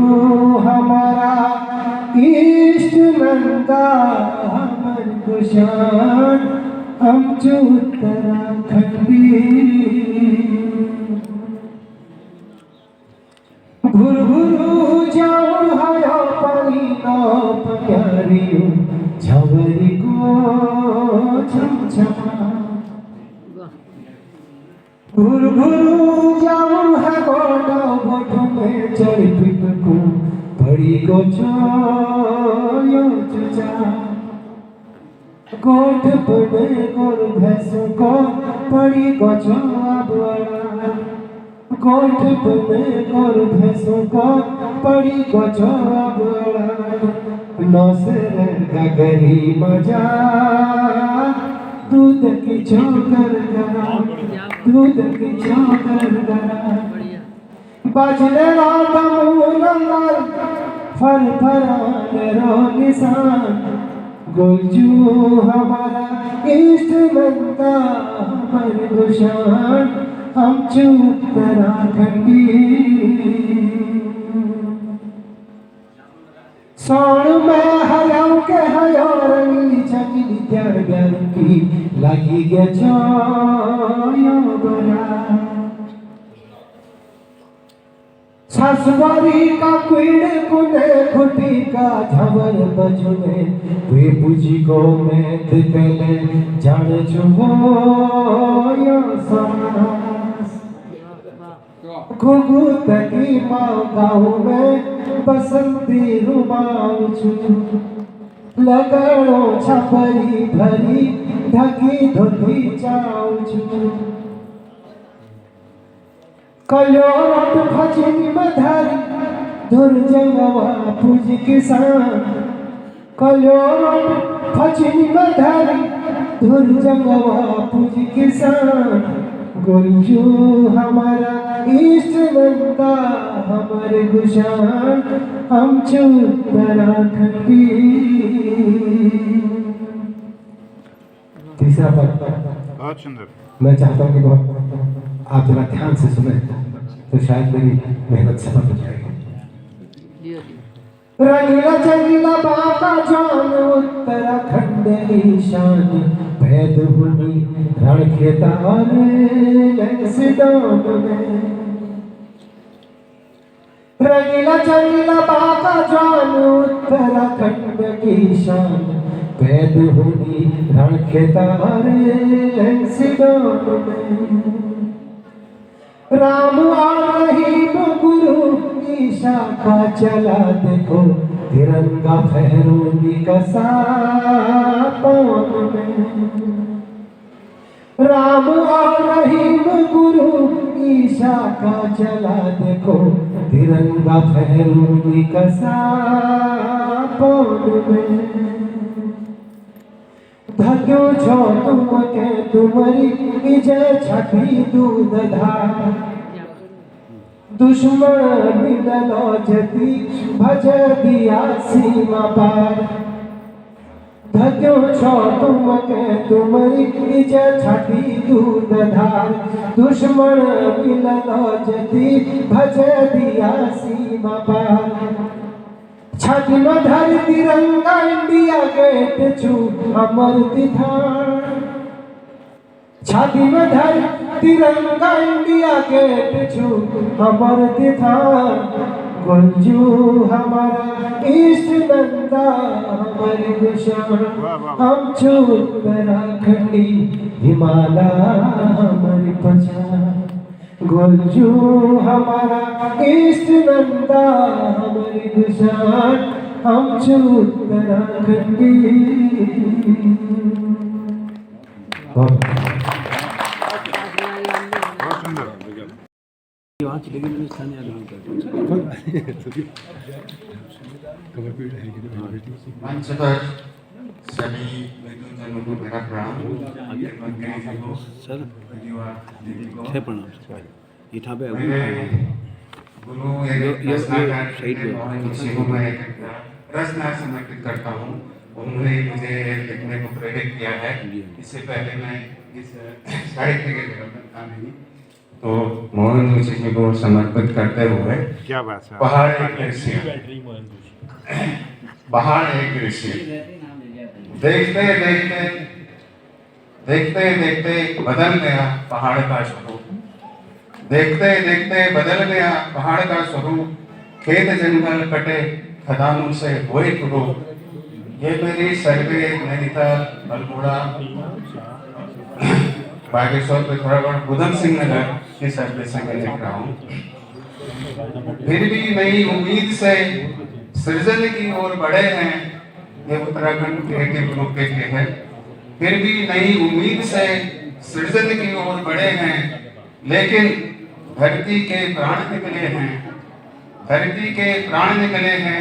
Speaker 12: हमारा इष्ट, नंदा हमारी कुशान। हम जो उत्तराखंडी घुर घुरु जाऊं हायो पानी नो प्यारियो झवरी को छमछमा। घुर घुरु जाऊं है गोडा गोठ में चढ़ पिट को बड़ी को चोयो चुचा। गोठ बने गोर भैंसों को बड़ी को चोआ बड़ा। गोठ बने गोर भैंसों को बड़ी को चोआ बड़ा। नौसेर का करी मजा दूध की चोकर गरा, दूध की चोकर गरा। बजने वाला मूलंगर फर फराने रो निशान। गुलजू हमारा इष्ट, नंदा हमारी कुशान। हम जो उत्तराखंडी सोण में हयाऊ के हयो रंगली चंगली त्यार ब्यार की लगी गे चोयो बना। ससुरी का कुड़ कुने खुटी का झवर बजुने वे बुझी को में दिले जान चुबो यो सास। घुघु तकी माँ गाँव में बसंती रुमाऊ चू। लगड़ो छपरी भरी ढकी धोती चाऊ चू। कलोट भजनी मधारी दुर्जंगवा पूज किसान। कलोट भजनी मधारी दुर्जंगवा पूज किसान। गुलजू हमारा इष्ट, नंदा हमारे कुशान। हम जो उत्तराखंडी। तीसरा पद
Speaker 10: बहुत सुंदर।
Speaker 12: मैं चाहता हूँ कि बहुत आप जरा ध्यान से सुने तो शायद मेरी मेहनत सफल हो जाएगी। रंगीला चंगीला बाबा जान उत्तराखंड ईशान। भैद हुनी रण खेतान सिदान में। रंगीला चंगीला बाबा जान उत्तराखंड ईशान। भैद हुनी रण खेतान सिदान में। राम और रहीम गुरु ईशा का चला देखो तिरंगा फहरोगी कसा पवन में। राम और रहीम गुरु ईशा का चला देखो तिरंगा फहरोगी कसा पवन में। धक्यो छो तुम के तुम्हारी विजय छठी दूध धार। दुश्मन मिललो जति भज दिया सीमा पार। धक्यो छो तुम के तुम्हारी विजय छठी दूध धार। दुश्मन मिललो जति भज दिया सीमा पार। छठी में धर तिरंगा इंडिया गेट छू अमर दिधान। छठी में धर तिरंगा इंडिया गेट छू अमर दिधान। गुलजू हमारा इष्ट, नंदा हमारी कुशान। हम जो उत्तराखंडी हिमाला हमारी पहचान। गुलजू हमारा इष्ट, नंदा हमारी कुशान। हम जो उत्तराखंडी।
Speaker 10: बहुत सुंदर। मंच पर सभी विद्वजनों को मेरा प्रणाम। सर गुरु को मैं रचना समर्पित करता हूँ। उन्होंने मुझे लिखने को प्रेरित किया है। इससे पहले मैं इस साहित्य के जगत में था नहीं, तो मोहन जोशी जी को समर्पित करते हुए क्या बात है, पहाड़ एक ऋषि देखते देखते देखते देखते बदल गया पहाड़ का स्वरूप। देखते देखते बदल गया पहाड़ का स्वरूप। खेत जंगल कटे खदानों से हुए शुरू। ये मेरी सर्वे नैनीताल अल्मोड़ा बागेश्वर पे थोड़ा बहुत उधम सिंह नगर की सर्वे से मैं लिख रहा हूँ। फिर भी नई उम्मीद से सृजन की ओर बढ़े हैं। ये उत्तराखंड क्रिएटिव ग्रुप के लिए है। फिर भी नई उम्मीद से सृजन की ओर बढ़े हैं, लेकिन धरती के प्राण निकले हैं। धरती के प्राण निकले हैं।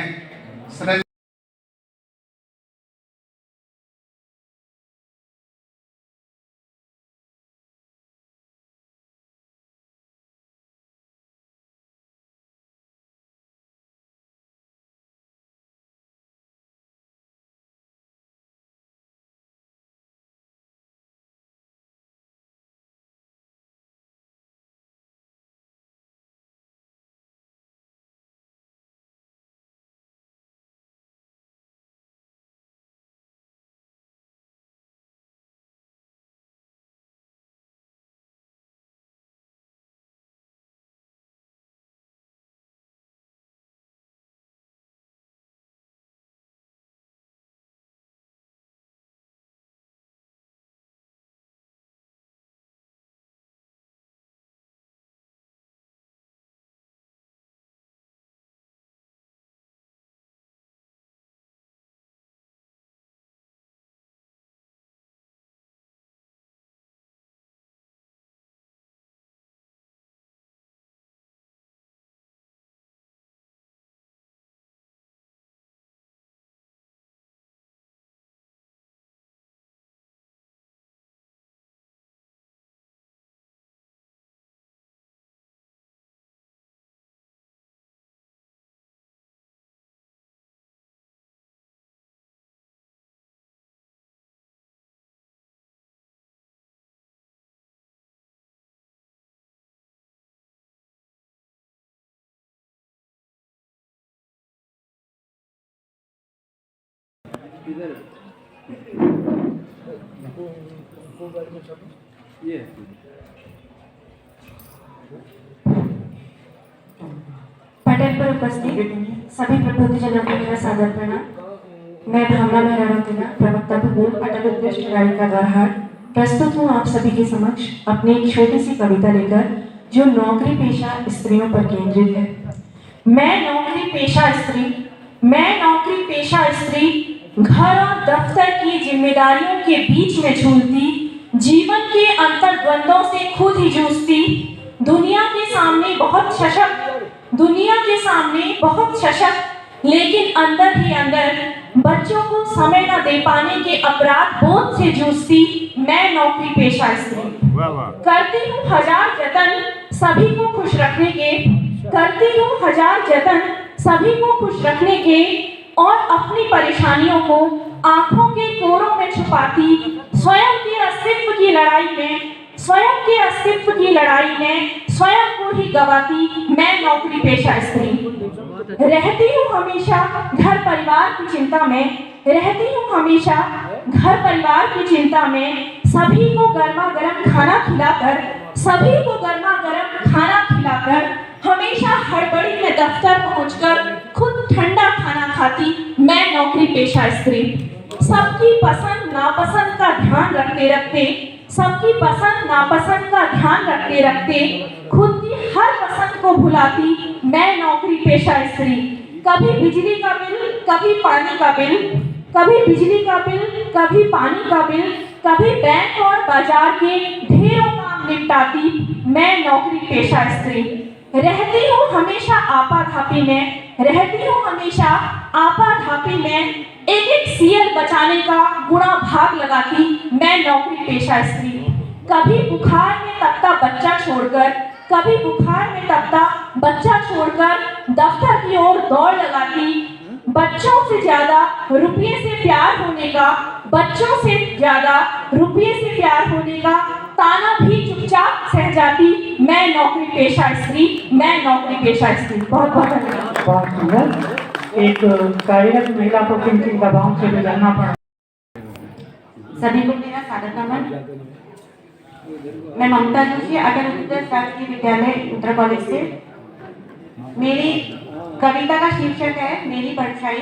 Speaker 8: पटेल पर उपस्थित सभी प्रबुद्धजनों को मेरा सादर प्रणाम। मैं भावना मेहरा प्रवक्ता भूगोल अटल उत्कृष्ट गायिका गौरहाट प्रस्तुत हूँ आप सभी के समक्ष अपनी एक छोटी सी कविता लेकर, जो नौकरी पेशा स्त्रियों पर केंद्रित है। मैं नौकरी पेशा स्त्री घर और दफ्तर की जिम्मेदारियों के बीच में झूलती, जीवन के अंतर्द्वंदों से खुद ही जूझती, दुनिया के सामने बहुत सशक्त लेकिन अंदर ही अंदर बच्चों को समय न दे पाने के अपराध बोध से जूझती मैं नौकरी पेशा स्त्री। करती हूँ हजार जतन सभी को खुश रखने के और अपनी परेशानियों को आंखों के कोरों में छुपाती, स्वयं के अस्तित्व की लड़ाई में स्वयं को ही गवाती मैं नौकरी पेशा स्त्री। रहती हूँ हमेशा घर परिवार की चिंता में, सभी को गर्मा गर्म खाना खिलाकर हमेशा हड़बड़ी में दफ्तर पहुंचकर खुद ठंडा खाना खाती मैं नौकरी पेशा स्त्री। सबकी पसंद नापसंद का ध्यान रखते रखते खुद की हर पसंद को भुलाती मैं नौकरी पेशा स्त्री। कभी बिजली का बिल, कभी पानी का बिल, कभी बैंक और बाजार के ढेरों काम निपटाती मैं नौकरी पेशा स्त्री।
Speaker 13: रहती हूँ हमेशा आपाधापी में, रहती हूँ हमेशा आपाधापी में, एक एक सीएल बचाने का गुणा भाग लगाती मैं नौकरी पेशा स्त्री। कभी बुखार में तपता बच्चा छोड़कर, कभी बुखार में तपता बच्चा छोड़कर दफ्तर की ओर दौड़ लगाती। बच्चों से ज्यादा रुपये से प्यार होने का, बच्चों से ज्यादा रुपये से प्यार होने का ताना भी चुपचाप सह जाती मैं नौकरी पेशा स्त्री, मैं नौकरी पेशा स्त्री। बहुत बहुत धन्यवाद।
Speaker 1: बहुत सुंदर। एक कार्यरत महिला को किन किन दबावों से गुजरना पड़ा।
Speaker 8: सभी को मेरा स्वागत नमन। मैं ममता जोशी अटल उत्तर शासकीय विद्यालय इंटर कॉलेज से। मेरी कविता का शीर्षक है मेरी परछाई।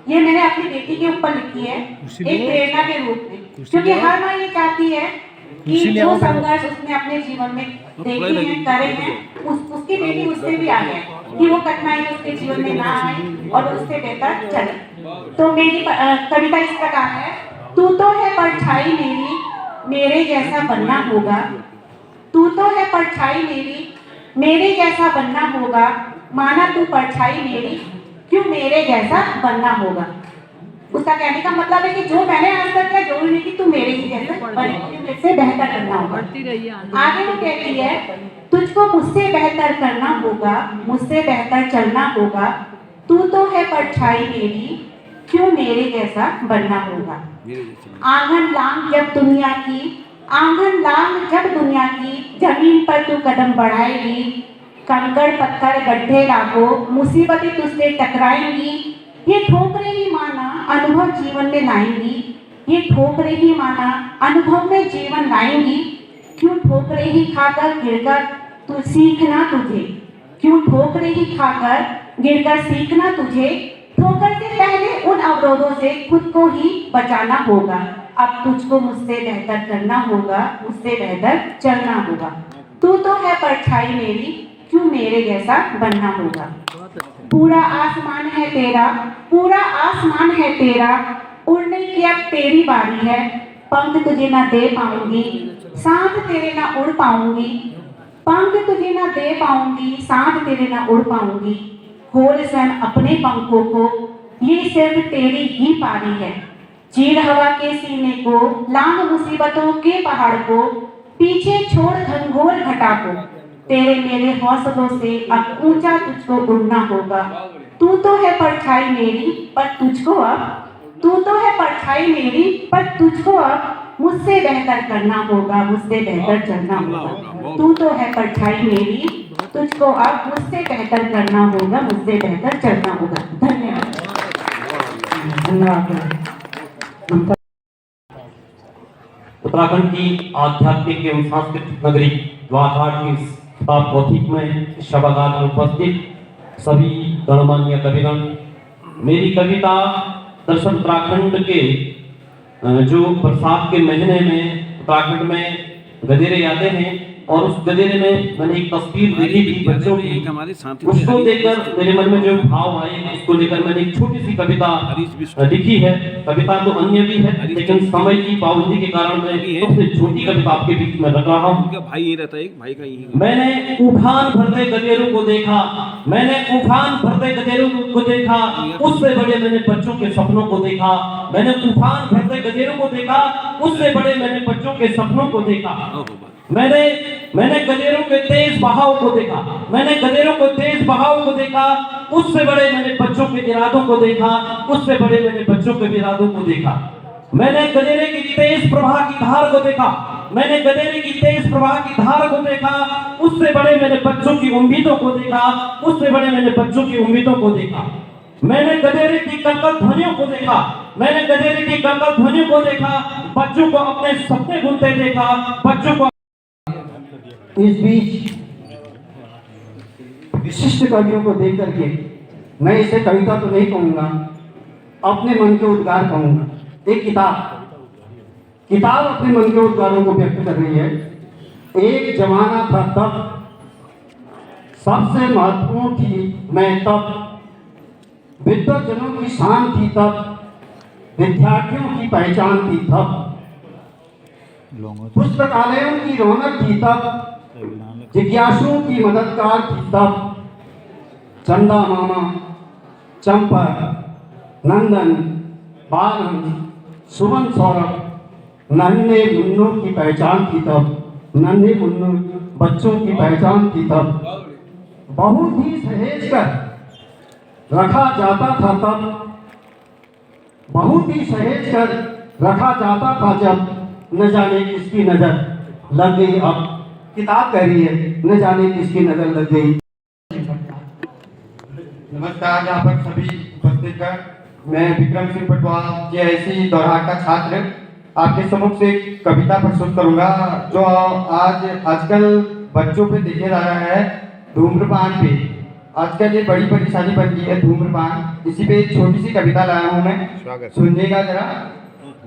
Speaker 8: ये मैंने अपनी बेटी के ऊपर लिखी है, एक प्रेरणा के रूप में, क्योंकि हर माँ ये चाहती है कि जो संघर्ष उसने अपने जीवन में देखे हैं, करे हैं, उसकी बेटी उससे भी आगे है, कि वो कठिनाई उसके जीवन में ना आए और उससे बेहतर चले। तो मेरी कविता इस प्रकार है। तू तो है परछाई मेरी, मेरे जैसा बनना होगा। तू तो है परछाई मेरी, मेरे जैसा बनना होगा। माना तू परछाई मेरी, क्यों मेरे जैसा बनना होगा। उसका कहने का मतलब है कि जो मैंने आज तक किया जरूरी नहीं कि तू मेरे ही जैसे बने, मुझसे बेहतर करना होगा। आगे वो कहती है तुझको मुझसे बेहतर करना होगा, मुझसे बेहतर चलना होगा। तू तो है परछाई मेरी, क्यों मेरे जैसा बनना होगा। आंगन लांग जब दुनिया की, आंगन लांग जब दुनिया की, जमीन पर तू कदम बढ़ाएगी। कंकड़ पत्थर गड्ढे लागो, मुसीबतें तुझसे टकराएंगी। ये ठोकरें ही माना अनुभव जीवन में लाएंगी, ये ठोकरें ही माना अनुभव में जीवन लाएंगी। क्यों ठोकरें ही खाकर गिरकर तू सीखना तुझे, क्यों ठोकरें ही खाकर गिरकर सीखना तुझे। ठोकर से पहले उन अवरोधों से खुद को ही बचाना होगा। अब तुझको मुझसे बेहतर करना होगा, मुझसे बेहतर चलना होगा। तू तो है परछाई मेरी, क्यों मेरे जैसा बनना होगा। पूरा आसमान है तेरा, पूरा आसमान है तेरा, उड़ने की अब तेरी बारी है। पंख तुझे ना दे पाऊंगी, साथ तेरे ना उड़ पाऊंगी। पंख तुझे ना दे पाऊंगी, साथ तेरे ना उड़ पाऊंगी। खोल स्वयं अपने पंखों को, ये सिर्फ तेरी ही पारी है। चीर हवा के सीने को, लांग मुसीबतों के पहाड़ को, पीछे छोड़ घनघोर घटा को। तेरे मेरे हौसलों से अब ऊंचा तुझको उड़ना होगा। तू तो है परछाई मेरी, पर तुझको अब, तू तो है परछाई मेरी, पर तुझको अब मुझसे बेहतर करना होगा, मुझसे बेहतर चलना होगा। तू तो है परछाई मेरी, तुझको अब मुझसे बेहतर करना होगा, मुझसे बेहतर चलना होगा। धन्यवाद।
Speaker 3: उत्तराखंड की आध्यात्मिक एवं सांस्कृतिक नगरी द्वारघाट की भौतिक में सभागार में उपस्थित सभी गणमान्य कविगण, मेरी कविता दरअसल उत्तराखंड के जो बरसात के महीने में उत्तराखंड में गधेरे आते हैं और उस गधेरे में मैंने एक तस्वीर देखी थी बच्चों की। उसको देखकर मेरे मन में जो भाव आए उसको लेकर मैंने एक छोटी सी कविता लिखी है। कविता तो अन्य भी है, लेकिन समय की पाबंदी के कारण मैं सबसे छोटी कविता आपके बीच में रख रहा हूँ।
Speaker 14: भाई ही रहता है, एक भाई का ही।
Speaker 3: मैंने उफान भरते गधेरों को देखा, मैंने उफान भरते गधेरों को देखा, उससे बड़े मैंने बच्चों के सपनों को देखा। मैंने उफान भरते गधेरों को देखा, उससे बड़े मैंने बच्चों के सपनों को देखा। मैंने गधेरों के तेज बहाव को देखा, मैंने गधेरों को तेज बहाव को देखा। उससे बड़े मैंने बच्चों के इरादों को देखा, उससे बड़े मैंने बच्चों के इरादों को देखा। मैंने गधेरे की तेज प्रवाह की धार को देखा, मैंने गधेरे की तेज प्रवाह की धार को देखा। उससे बड़े मैंने बच्चों की उम्मीदों को देखा, उससे बड़े मैंने बच्चों की उम्मीदों को देखा। मैंने गधेरे की कलकल ध्वनियों को देखा, मैंने गधेरे की कलकल ध्वनियों को देखा। बच्चों को अपने सपने बुनते देखा, बच्चों को।
Speaker 11: इस बीच विशिष्ट कवियों को देख करके मैं इसे कविता तो नहीं कहूँगा, अपने मन के उद्गार कहूँगा। एक किताब अपने मन के उद्गारों को व्यक्त कर रही है। एक जमाना था तब, सबसे महत्वपूर्ण थी मैं तब, विद्वतजनों की शान थी तब, विद्यार्थियों की पहचान थी तब, पुस्तकालयों की रौनक थी तब, जिज्ञासुओं की मददगार थी तब चंदा मामा, चंपक, नंदन, बालहंस, सुमन सौरभ नन्हे मुन्नों की पहचान थी तब, नन्हे मुन्नों बच्चों की पहचान थी तब, बहुत ही सहेज कर रखा जाता था तब, बहुत ही सहेज कर रखा जाता था जब, न जाने किसकी नजर लग गई। अब किताब कह रही है न जाने किसकी नजर लग गई।
Speaker 4: नमस्कार, यहाँ पर सभी उपस्थित हैं। मैं विक्रम सिंह पटवाल JIC दौराहा का छात्र आपके सम्मुख से एक कविता प्रस्तुत करूंगा जो आजकल बच्चों पे देखे जा रहा है, धूम्रपान पे। आजकल ये बड़ी परेशानी बन गई है धूम्रपान। इसी पे एक छोटी सी कविता लाया हूँ मैं, सुनिएगा जरा।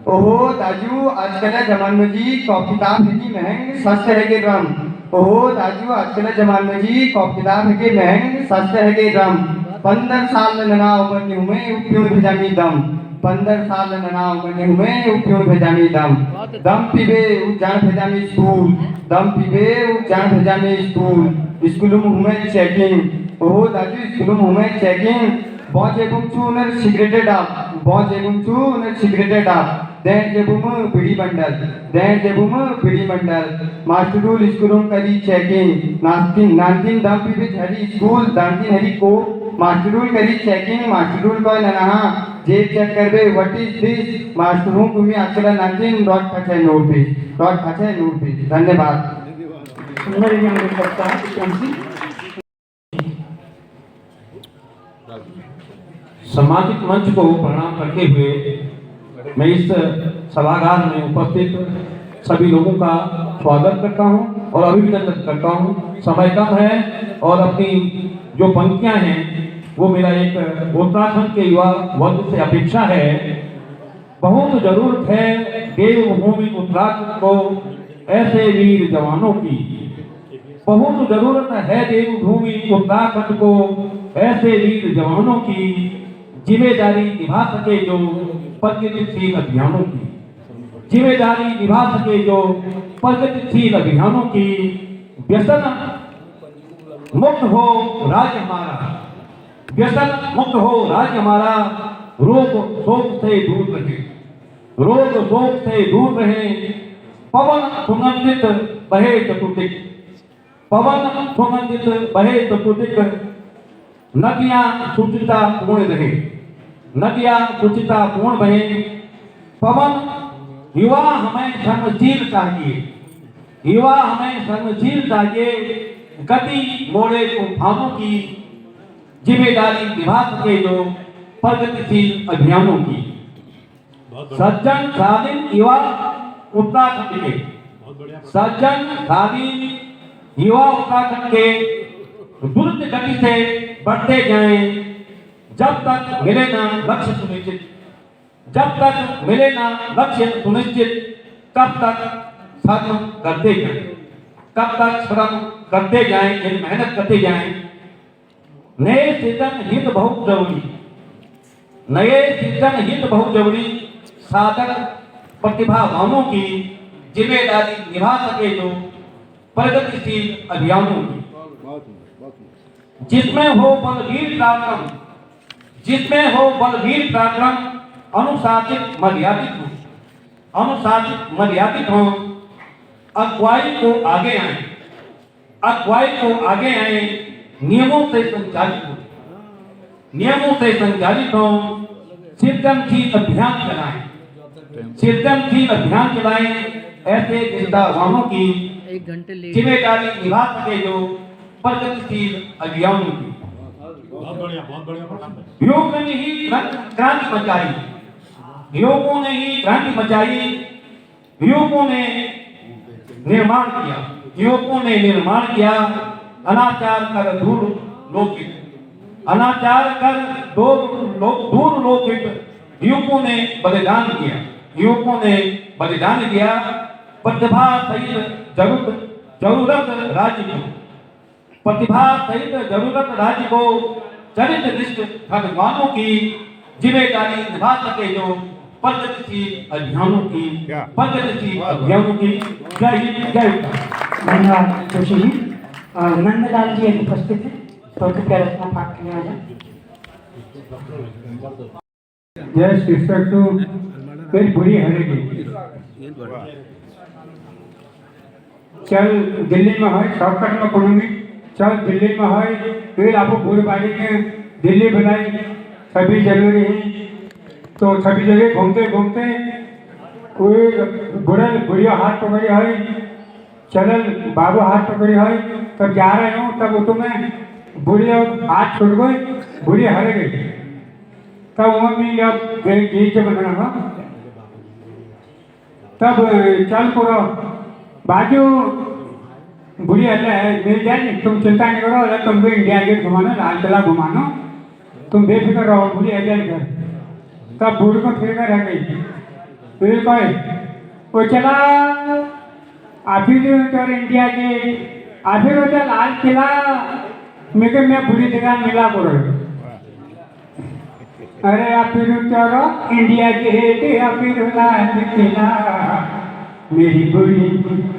Speaker 4: ओहो दाजू आजकल जमान में जी कॉप किताब है कि महंग सस्ते है के ड्रम। ओहो दाजू आजकल जमान में जी कॉप किताब है के महंग सस्ते है के ड्रम। 15 साल नना उम्र ने हुए उपयोग भेजामी दम। 15 साल नना उम्र ने हुए उपयोग भेजामी दम। दम पीबे जान भेजामी स्कूल, दम पीबे जान भेजामी स्कूल। स्कूल में हुए चेकिंग। ओहो दाजू स्कूल में हुए चेकिंग। बहुत जेबुम चू नर सिगरेटे डाब, बहुत जेबुम चू नर सिगरेटे डाब। दैन जेबुम बीड़ी बंडल, दैन जेबुम बीड़ी बंडल। मास्टरूल स्कूलों करी चेकिंग। नानकिन दम पीबे हरी स्कूल, दानकिन हरी को। मास्टरूल करी चेकिंग, मास्टरूल को नहा जेब चेक करबे व्हाट इज दिस। मास्टरूल को भी आजकल नानकिन डॉट खचे नोट पे, डॉट खचे नोट पे। धन्यवाद।
Speaker 1: सुंदर एवं गुणवत्ता विक्रम सिंह।
Speaker 14: सामाजिक मंच को प्रणाम करते हुए मैं इस सभागार में उपस्थित सभी लोगों का स्वागत करता हूं और अभिनंदन करता हूं। समय कम है और अपनी जो पंक्तियां हैं वो मेरा एक उत्तराखंड के युवा वर्ग से अपेक्षा है। बहुत जरूरत है देवभूमि उत्तराखंड को ऐसे वीर जवानों की। बहुत जरूरत है देवभूमि उत्तराखंड को ऐसे वीर जवानों की, जिम्मेदारी निभा सके जो प्रगतिशील अभियानों की, जिम्मेदारी निभा सके जो प्रगतिशील अभियानों की। व्यसन मुक्त हो राज्य हमारा, व्यसन मुक्त हो राज्य हमारा। रोग शोक से दूर रहे, रोग शोक से दूर रहे। पवन सुगंधित बहे चतुर्दिक, पवन सुगंधित बहे चतुर्दिक। नदियां सुचिता पूर्ण रहे, नदियां सुचिता पूर्ण बहे। पवन युवा हमें संगशील चाहिए, युवा हमें संगशील चाहिए। गति मोड़े तूफानों की, जिम्मेदारी निभा सके जो प्रगतिशील अभियानों की। सज्जन शालीन युवा उत्तराखंड के, सज्जन शालीन युवा उत्तराखंड के द्रुत गति से बढ़ते जाएं। जब तक मिले ना लक्ष्य सुनिश्चित, जब तक मिले ना लक्ष्य सुनिश्चित, तब तक श्रम करते जाएं, कब तक श्रम करते जाएं, मेहनत करते जाएं। नए सृजन हित बहुत जरूरी, नए सृजन हित बहुत जरूरी। साधक प्रतिभावानों की, जिम्मेदारी निभा सके जो प्रगतिशील अभियानों की। जिसमें हो बलवीर पराक्रम, जिसमें हो बलवीर पराक्रम। अनुशासित मर्यादित हो, अनुशासित मर्यादित हो। अगुवाई को आगे आए, अगुवाई को आगे आए। नियमों से संचालित हो, नियमों से संचालित हो। सृजनशील अभियान चलाएं, सृजनशील अभियान चलाएं। ऐसे निष्ठावानों की, जिम्मेदारी निभा सके जो प्रगतिशील अभियानों की। युवकों ने ही क्रांति मचाई, युवकों ने ही क्रांति मचाई। युवकों ने निर्माण किया, युवकों ने निर्माण किया। अनाचार कर दूर लोकित, अनाचार कर दूर लोकित। युवकों ने बलिदान किया, युवकों ने बलिदान किया। प्रतिभा सहित जरूरत राज्य को, प्रतिभा सहित जरूरत राज्य को। चरित्र निष्ठ भगवानों की, जिम्मेदारी निभा सके जो प्रगतिशील अभियानों की, प्रगतिशील अभियानों की। जय हिंद, जय भारत।
Speaker 9: धन्यवाद जोशी जी। नंदलाल जी अभी उपस्थित हैं, तो कृपया रचना पाठ करने वाले।
Speaker 12: जस्ट रिस्पेक्ट टू वेरी बुरी हरेगी चल दिल्ली में है शॉर्टकट में पढ़ूंगी। चल दिल्ली में है फिर आपको पूरी बाड़ी में दिल्ली बनाई 26 जनवरी है, तो 26 जगह घूमते घूमते कोई बुढ़िया हाथ पकड़ी है, चलल बाबू हाथ पकड़ी है, तब जा रहे हूँ तब वो तुम्हें बुढ़िया हाथ छूट गई, बुढ़िया हर गई, तब वहाँ भी अब गीत जब बना था तब चल पूरा बाजू बुढ़ी मिल जाए, तुम चिंता नहीं करो, अगर तुमको इंडिया गेट घुमाना, लाल किला घुमाना, तुम बेफिक्र रहो, बुढ़ी आ जाएगा। तब बूढ़ को फिर कर रह गई, फिर कहे वो चला अभी जो इंडिया के अभी वो लाल किला मेरे मैं बुरी जगह मिला करो। अरे आप फिर चलो इंडिया गेट अभी लाल किला मेरी बुरी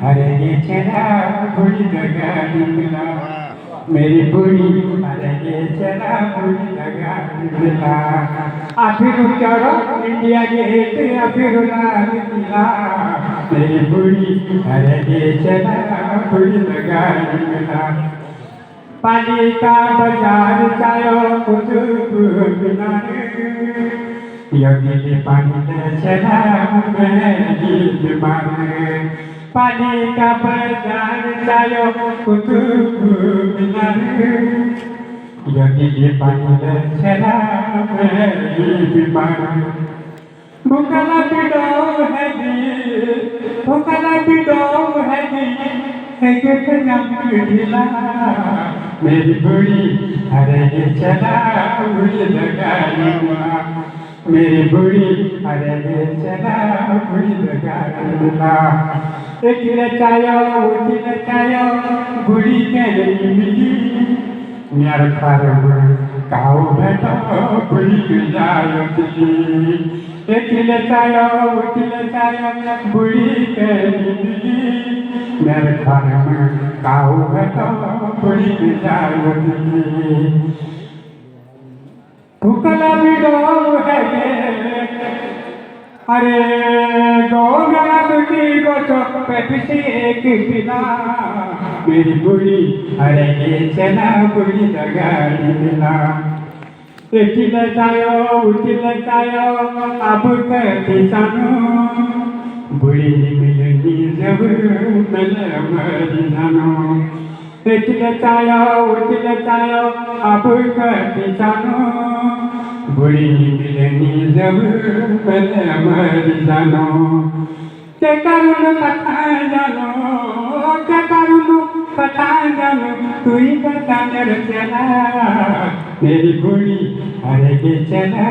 Speaker 12: अरे ये चला बुरी जगह निकला, मेरी बुरी अरे ये चला बुरी जगह निकला। फिर चलो इंडिया गेट फिर लाल किला मेरी बुरी अरे ये चला बुरी जगह निकला। पानी का बाजार जायो कुतुब यदि पानी चला मैं मारे, पानी का बाजार जायो कुतुब यदि पानी चला मैं मारे। भूखला पिडो है जी, भूखला पिडो है जी, है के ढीला मेरी बुरी अरे चला बुरी जगह, मेरी बुरी अरे चला बुरी जगह। एक लचायो बुरी के मिली मेरे फार्म काऊ बेटा बुरी जायो दिल्ली। एक लचायो बुरी के मिली मेरे फार्म काऊ बेटा बुरी जायो दिल्ली। भूखला भी गौ है अरे गौ मेरा बेटी को चौक पे पिछे एक पिला मेरी बुरी अरे ये चला बुरी जगह मिला। उठिल जायो अब कहती सानो बुरी मिलनी जब मिले मरी जानो। उठिल जायो अब कहती सानो बुरी मिलनी जब मिले मरी जानो। के करुण कथा जानो तू ही बता चला मेरी बुरी अरे के चला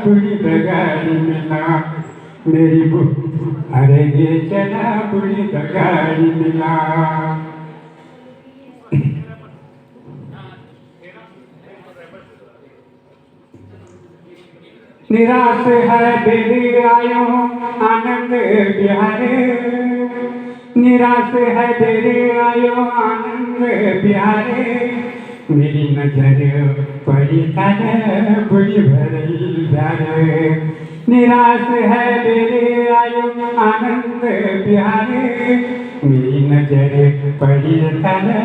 Speaker 12: बुरी बगाड़ी मिला, मेरी अरे के चला बुरी बगाड़ी मिला। निराश है बेरी आयो आनंद बिहारे, निराश है बेरी आयो आनंद बिहारे। मेरी नजर पड़ी थाने बुरी भरी जाने, निराश है बेरी आयो आनंद बिहारे। मेरी नजर पड़ी थाने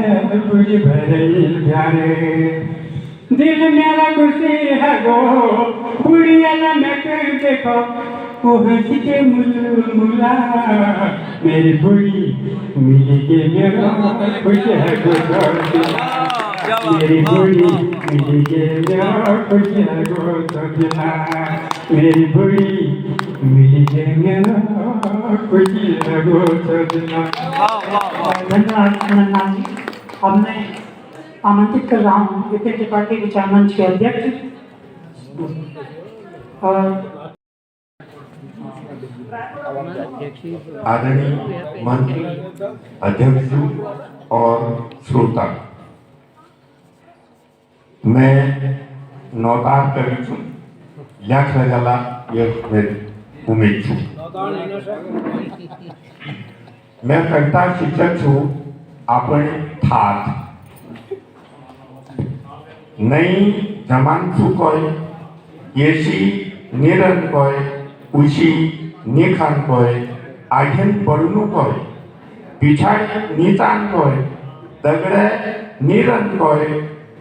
Speaker 12: बुरी भरी जाने। दिल मेरा खुशी है गो बुढ़िया नक देखो वो हंसी के मुला मेरी बुढ़ी मिली के मेरा खुश है गो, मेरी बुढ़ी मिली के मेरा खुश है गो सजना, मेरी बुढ़ी मिली के मेरा खुश है गो सजना।
Speaker 9: धन्यवाद नंदलाल जी। अब मैं आमंत्रित कर रहा हूँ विपिन त्रिपाठी विचार मंच के अध्यक्ष और
Speaker 5: आदरणीय मंत्री अध्यक्ष और श्रोता, मैं नौतार कवि છું લ્યાખ રજાલા एक मेरी उम्मीद છું। मैं कविता शिक्षक છું
Speaker 10: आपण थात नई जमान सुकोय येशी निरन कोय उशी निखान कोय आघेन पडनु कोय पिछाड़ नीचान कोय दगड़े निरन कोय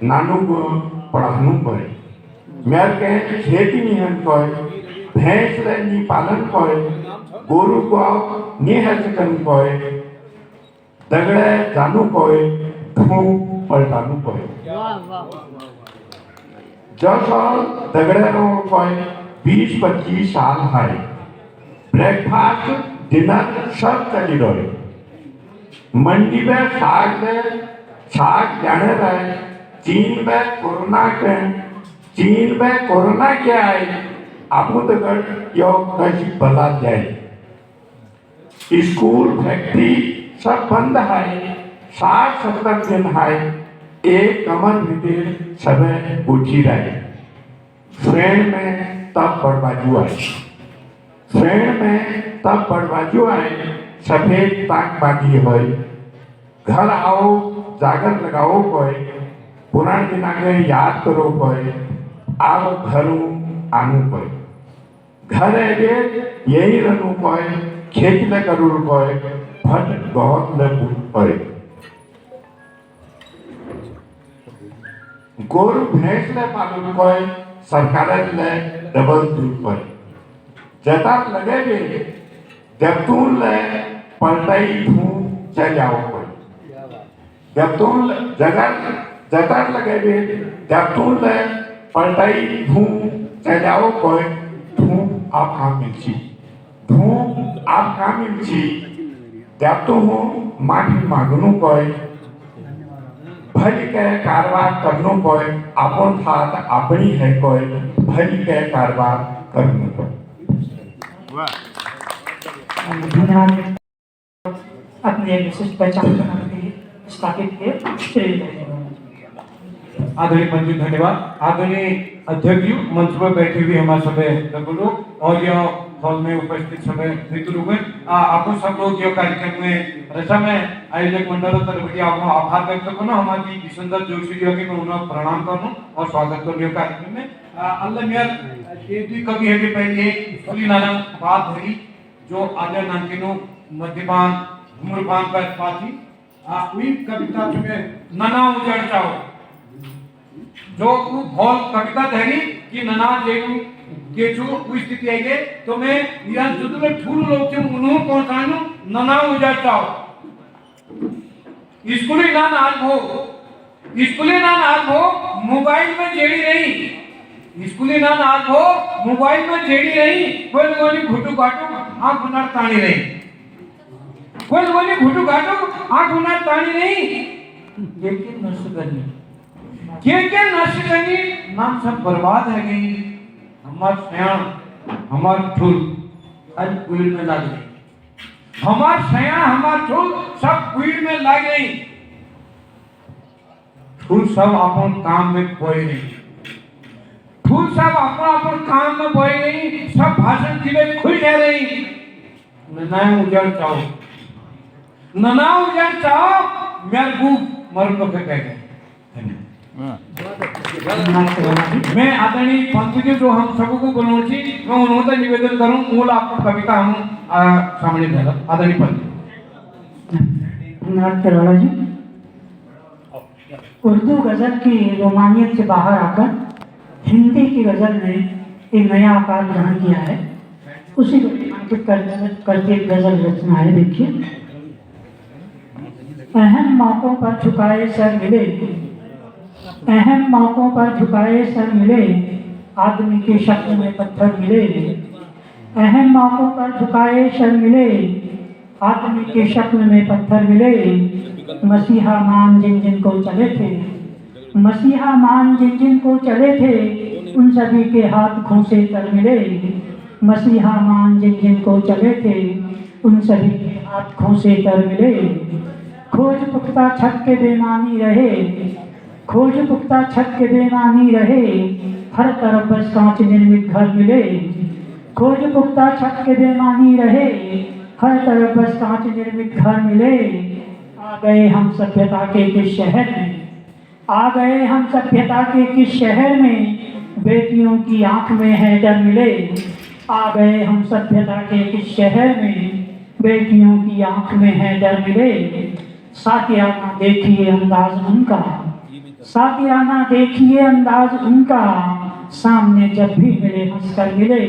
Speaker 10: नानु पढ़ानु कोय मेर के खेती निहन कोय भैंस ले नी पालन कोय गोरु को निहचकन कोय दगड़े जानू कोय धू पलटानु कोय जब दगड़े रो कोय 20-25 साल है ब्रेकफास्ट डिनर सब चली रहे मंडी में साग जाने रहे चीन में कोरोना के आए आपू तगड़ यो कशी बला जाए स्कूल फैक्ट्री सब बंद है 60-70 दिन है एक कमर भीतर सब उठी रहे फ्रेंड में तब बड़बाजू आए सफेद ताक बांधी हो घर आओ जागर लगाओ कोई पुराण दिना के याद करो कोई आओ घरू आनू कोई घर है यही रहू कोई खेत ले करू कोई फट बहुत ले कोई गोरु भैंस ले पालन कोई सरकार ले डबल दूध कोई जतार लगेगे जब तुम ले पलटाई धू चल जाओ कोई जब तुम जतार लगेगे जब तुम ले पलटाई धू चल जाओ कोई धू आप काम मिलची जब तुम माफी मांगनु कोई भली के कारवार करनु कोई अपन थात अपनी है कोई भली के कारवार करनु कोई
Speaker 1: अपने विशिष्ट पहचान बनाने के लिए स्थापित किए श्रेय
Speaker 14: आदरणीय मंत्री धन्यवाद। आदरणीय अध्यक्ष जी मंच पर बैठे हुए हमारे सभी लोग और यह हॉल में उपस्थित सभी मित्र लोग आपको सब लोग यह कार्यक्रम में रचा में आयोजक मंडल तरफ आपको आभार व्यक्त करना हमारी सुंदर जोशी जी के उन्हें प्रणाम करना और स्वागत करने कार्यक्रम में अल्लाह मेयर ये भी कभी है कि पहले खुली नाना बात हुई जो आदर नानकिनो मद्यपान धूम्रपान पर पाती वही कविता में नना उजड़ चाहो जो हॉल कविता धरी कि नना जेगु के जो स्थिति आई है तो मैं यह जुदले फूल लोग से उन्हों पहुंचानु नना उजड़ चाहो स्कूली ना नाल हो मोबाइल में जेड़ी नहीं स्कूली ना नाल हो मोबाइल में जेड़ी नहीं कोई गोली घुटू काटू आंख उनार तानी नहीं कोई गोली घुटू काटू आंख उनार तानी नहीं लेकिन नष्ट करनी के नष्ट करनी नाम सब बर्बाद है गई हमार सयान हमार ठुल आज कुल में लग गई हमार सयान हमार ठुल सब कुल में लग गई ठुल सब अपन काम में कोई नहीं फूल सब अपन काम में बोए नहीं सब भाषण दिले खुल जा रही नना उजड़ चाहो मेरे बुक मर को कह गए मैं आदरणीय पंत जी जो हम सबको बोलूं छी मैं उन्होंने निवेदन करूं मूल आपको कविता हम सामने भेजा आदरणीय पंत
Speaker 1: करोड़ा जी उर्दू गजल की रोमानियत से बाहर आकर हिंदी की गजल ने एक नया आकार ग्रहण किया है उसी को रेखांकित करके गजल रचना है। देखिए अहम मौकों पर झुकाए सर मिले अहम मौकों पर झुकाए सर मिले आदमी के शक्ल में पत्थर मिले अहम मौकों पर झुकाए सर मिले आदमी के शक्ल में पत्थर मिले मसीहा मान जिन जिन को चले थे मसीहा मान जिन जिन को चले थे उन सभी के हाथ खोसे तर मिले मसीहा मान जिन जिन को चले थे उन सभी के हाथ खोसे तर मिले खोज पुख्ता छत के बेमानी रहे खोज पुख्ता छत के बेमानी रहे हर तरफ बस कांच निर्मित घर मिले खोज पुख्ता छत के बेमानी रहे हर तरफ बस कांच निर्मित घर मिले आज गए हम सभ्यता के किस शहर में, आ गए हम सभ्यता के किस शहर में, बेटियों की आंख में है डर मिले। आ गए हम सभ्यता के किस शहर में, बेटियों की आंख में है डर मिले। साथियाना देखिए अंदाज उनका, साथियाना देखिए अंदाज उनका, सामने जब भी मिले हंसकर मिले।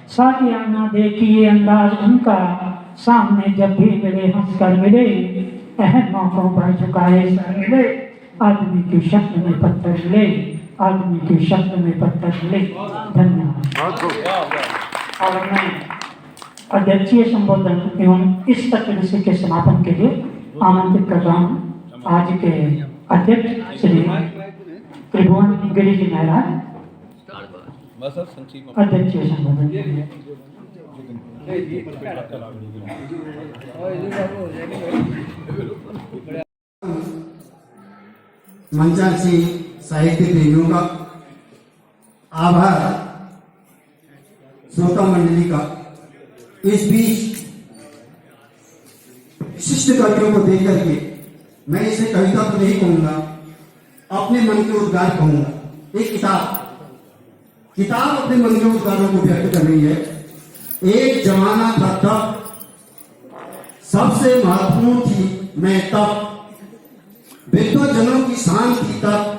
Speaker 1: साथियाना देखिए अंदाज उनका, सामने जब भी मिले हंसकर मिले। अहम मौकों पर झुकाए सर मिले, आदमी की शक्ल में पत्थर मिले, आदमी की शक्ल में पत्थर मिले। धन्यवाद। और मैं अध्यक्षीय संबोधन एवं इस तत्व विषय के समापन के लिए आमंत्रित कर रहा हूँ आज के अध्यक्ष श्री त्रिभुवन गिरी जी महाराज। अध्यक्षीय संबोधन
Speaker 11: मंचाची साहित्य प्रेमियों का आभार, श्रोता मंडली का। इस बीच विशिष्ट कवियों को देख करके मैं इसे कविता तो नहीं कहूंगा, अपने मन के उद्गार कहूंगा। एक किताब अपने मन के उद्गारों को व्यक्त कर रही है। एक जमाना था तब, सबसे महत्वपूर्ण थी मैं तब, विद्वजनों की शान थी तब,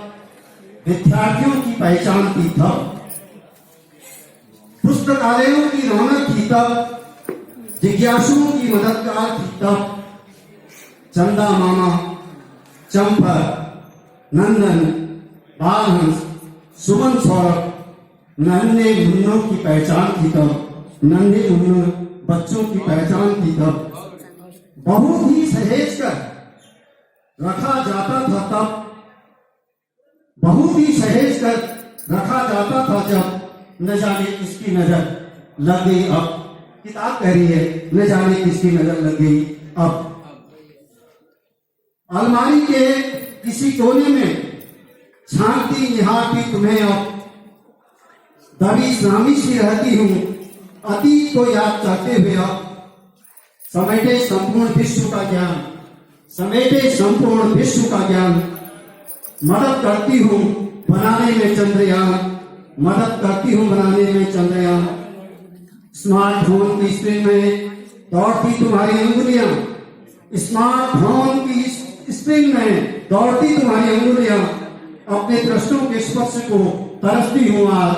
Speaker 11: विद्यार्थियों की पहचान थी तब, पुस्तकालयों की रौनक थी तब, जिज्ञासुओं की मददगार थी तब। चंदा मामा, चंपर, नंदन, बालहंस, सुमन सौरभ, नन्हे मुन्नों की पहचान थी तब, नन्हे मुन्नों बच्चों की पहचान थी तब। बहुत ही सहेज कर रखा जाता था तब, बहुत ही सहेज कर रखा जाता था जब, न जाने किसकी नजर लग गई अब। किताब कह रही है न जाने किसकी नजर लग गई अब। अलमारी के किसी कोने में झांकती निहारती तुम्हें अब, दबी सामी सी रहती हूं अतीत को याद करते हुए अब। समेटे संपूर्ण विश्व का ज्ञान, समेटे संपूर्ण विश्व का ज्ञान, मदद करती हूं बनाने में चंद्रयान, मदद करती हूं बनाने में चंद्रयान। स्मार्टफोन की स्क्रीन में दौड़ती तुम्हारी अंगुलियां, स्मार्टफोन की स्क्रीन में दौड़ती तुम्हारी अंगुलियां, अपने दृष्टों के स्पर्श को तरसती हूं आज,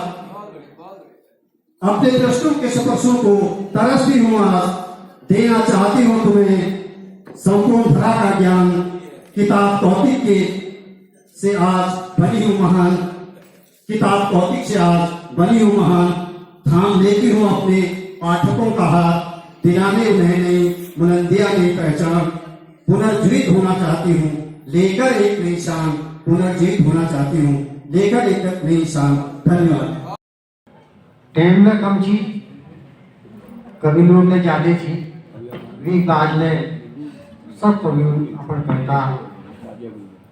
Speaker 11: अपने दृष्टों के स्पर्शों को तरसती हूं आज। देना चाहती हूं तुम्हें संपूर्ण धरा का ज्ञान, किताब कौतिक के से आज बनी हूं महान, किताब कौतिक से आज बनी हूं महान। थाम लेती हूं अपने पाठकों का हाथ, दिलाने उन्हें नई बुलंदियां नई पहचान। पुनर्जीवित होना चाहती हूं लेकर एक नई शान, पुनर्जीवित होना चाहती हूं लेकर एक नई शान। धन्यवाद।
Speaker 4: टाइम में कम थी, कवि लोग ने ज्यादा थी, वी बाज ने सब कवि अपन करता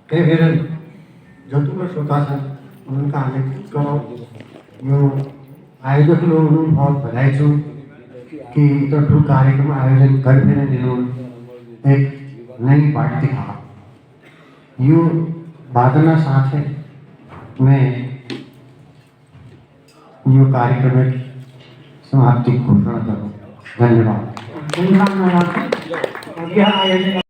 Speaker 4: के फिर जो तुम श्रोता था उनका आनंद करो। यो आयोजक लोग बहुत बधाई छू कि इतना कार्यक्रम आयोजन कर फिर दिनों एक नई बात दिखा। यो वादना साथ है मैं यो कार्यक्रम की समाप्ति घोषणा करूँ। धन्यवाद।
Speaker 1: यह आयोजन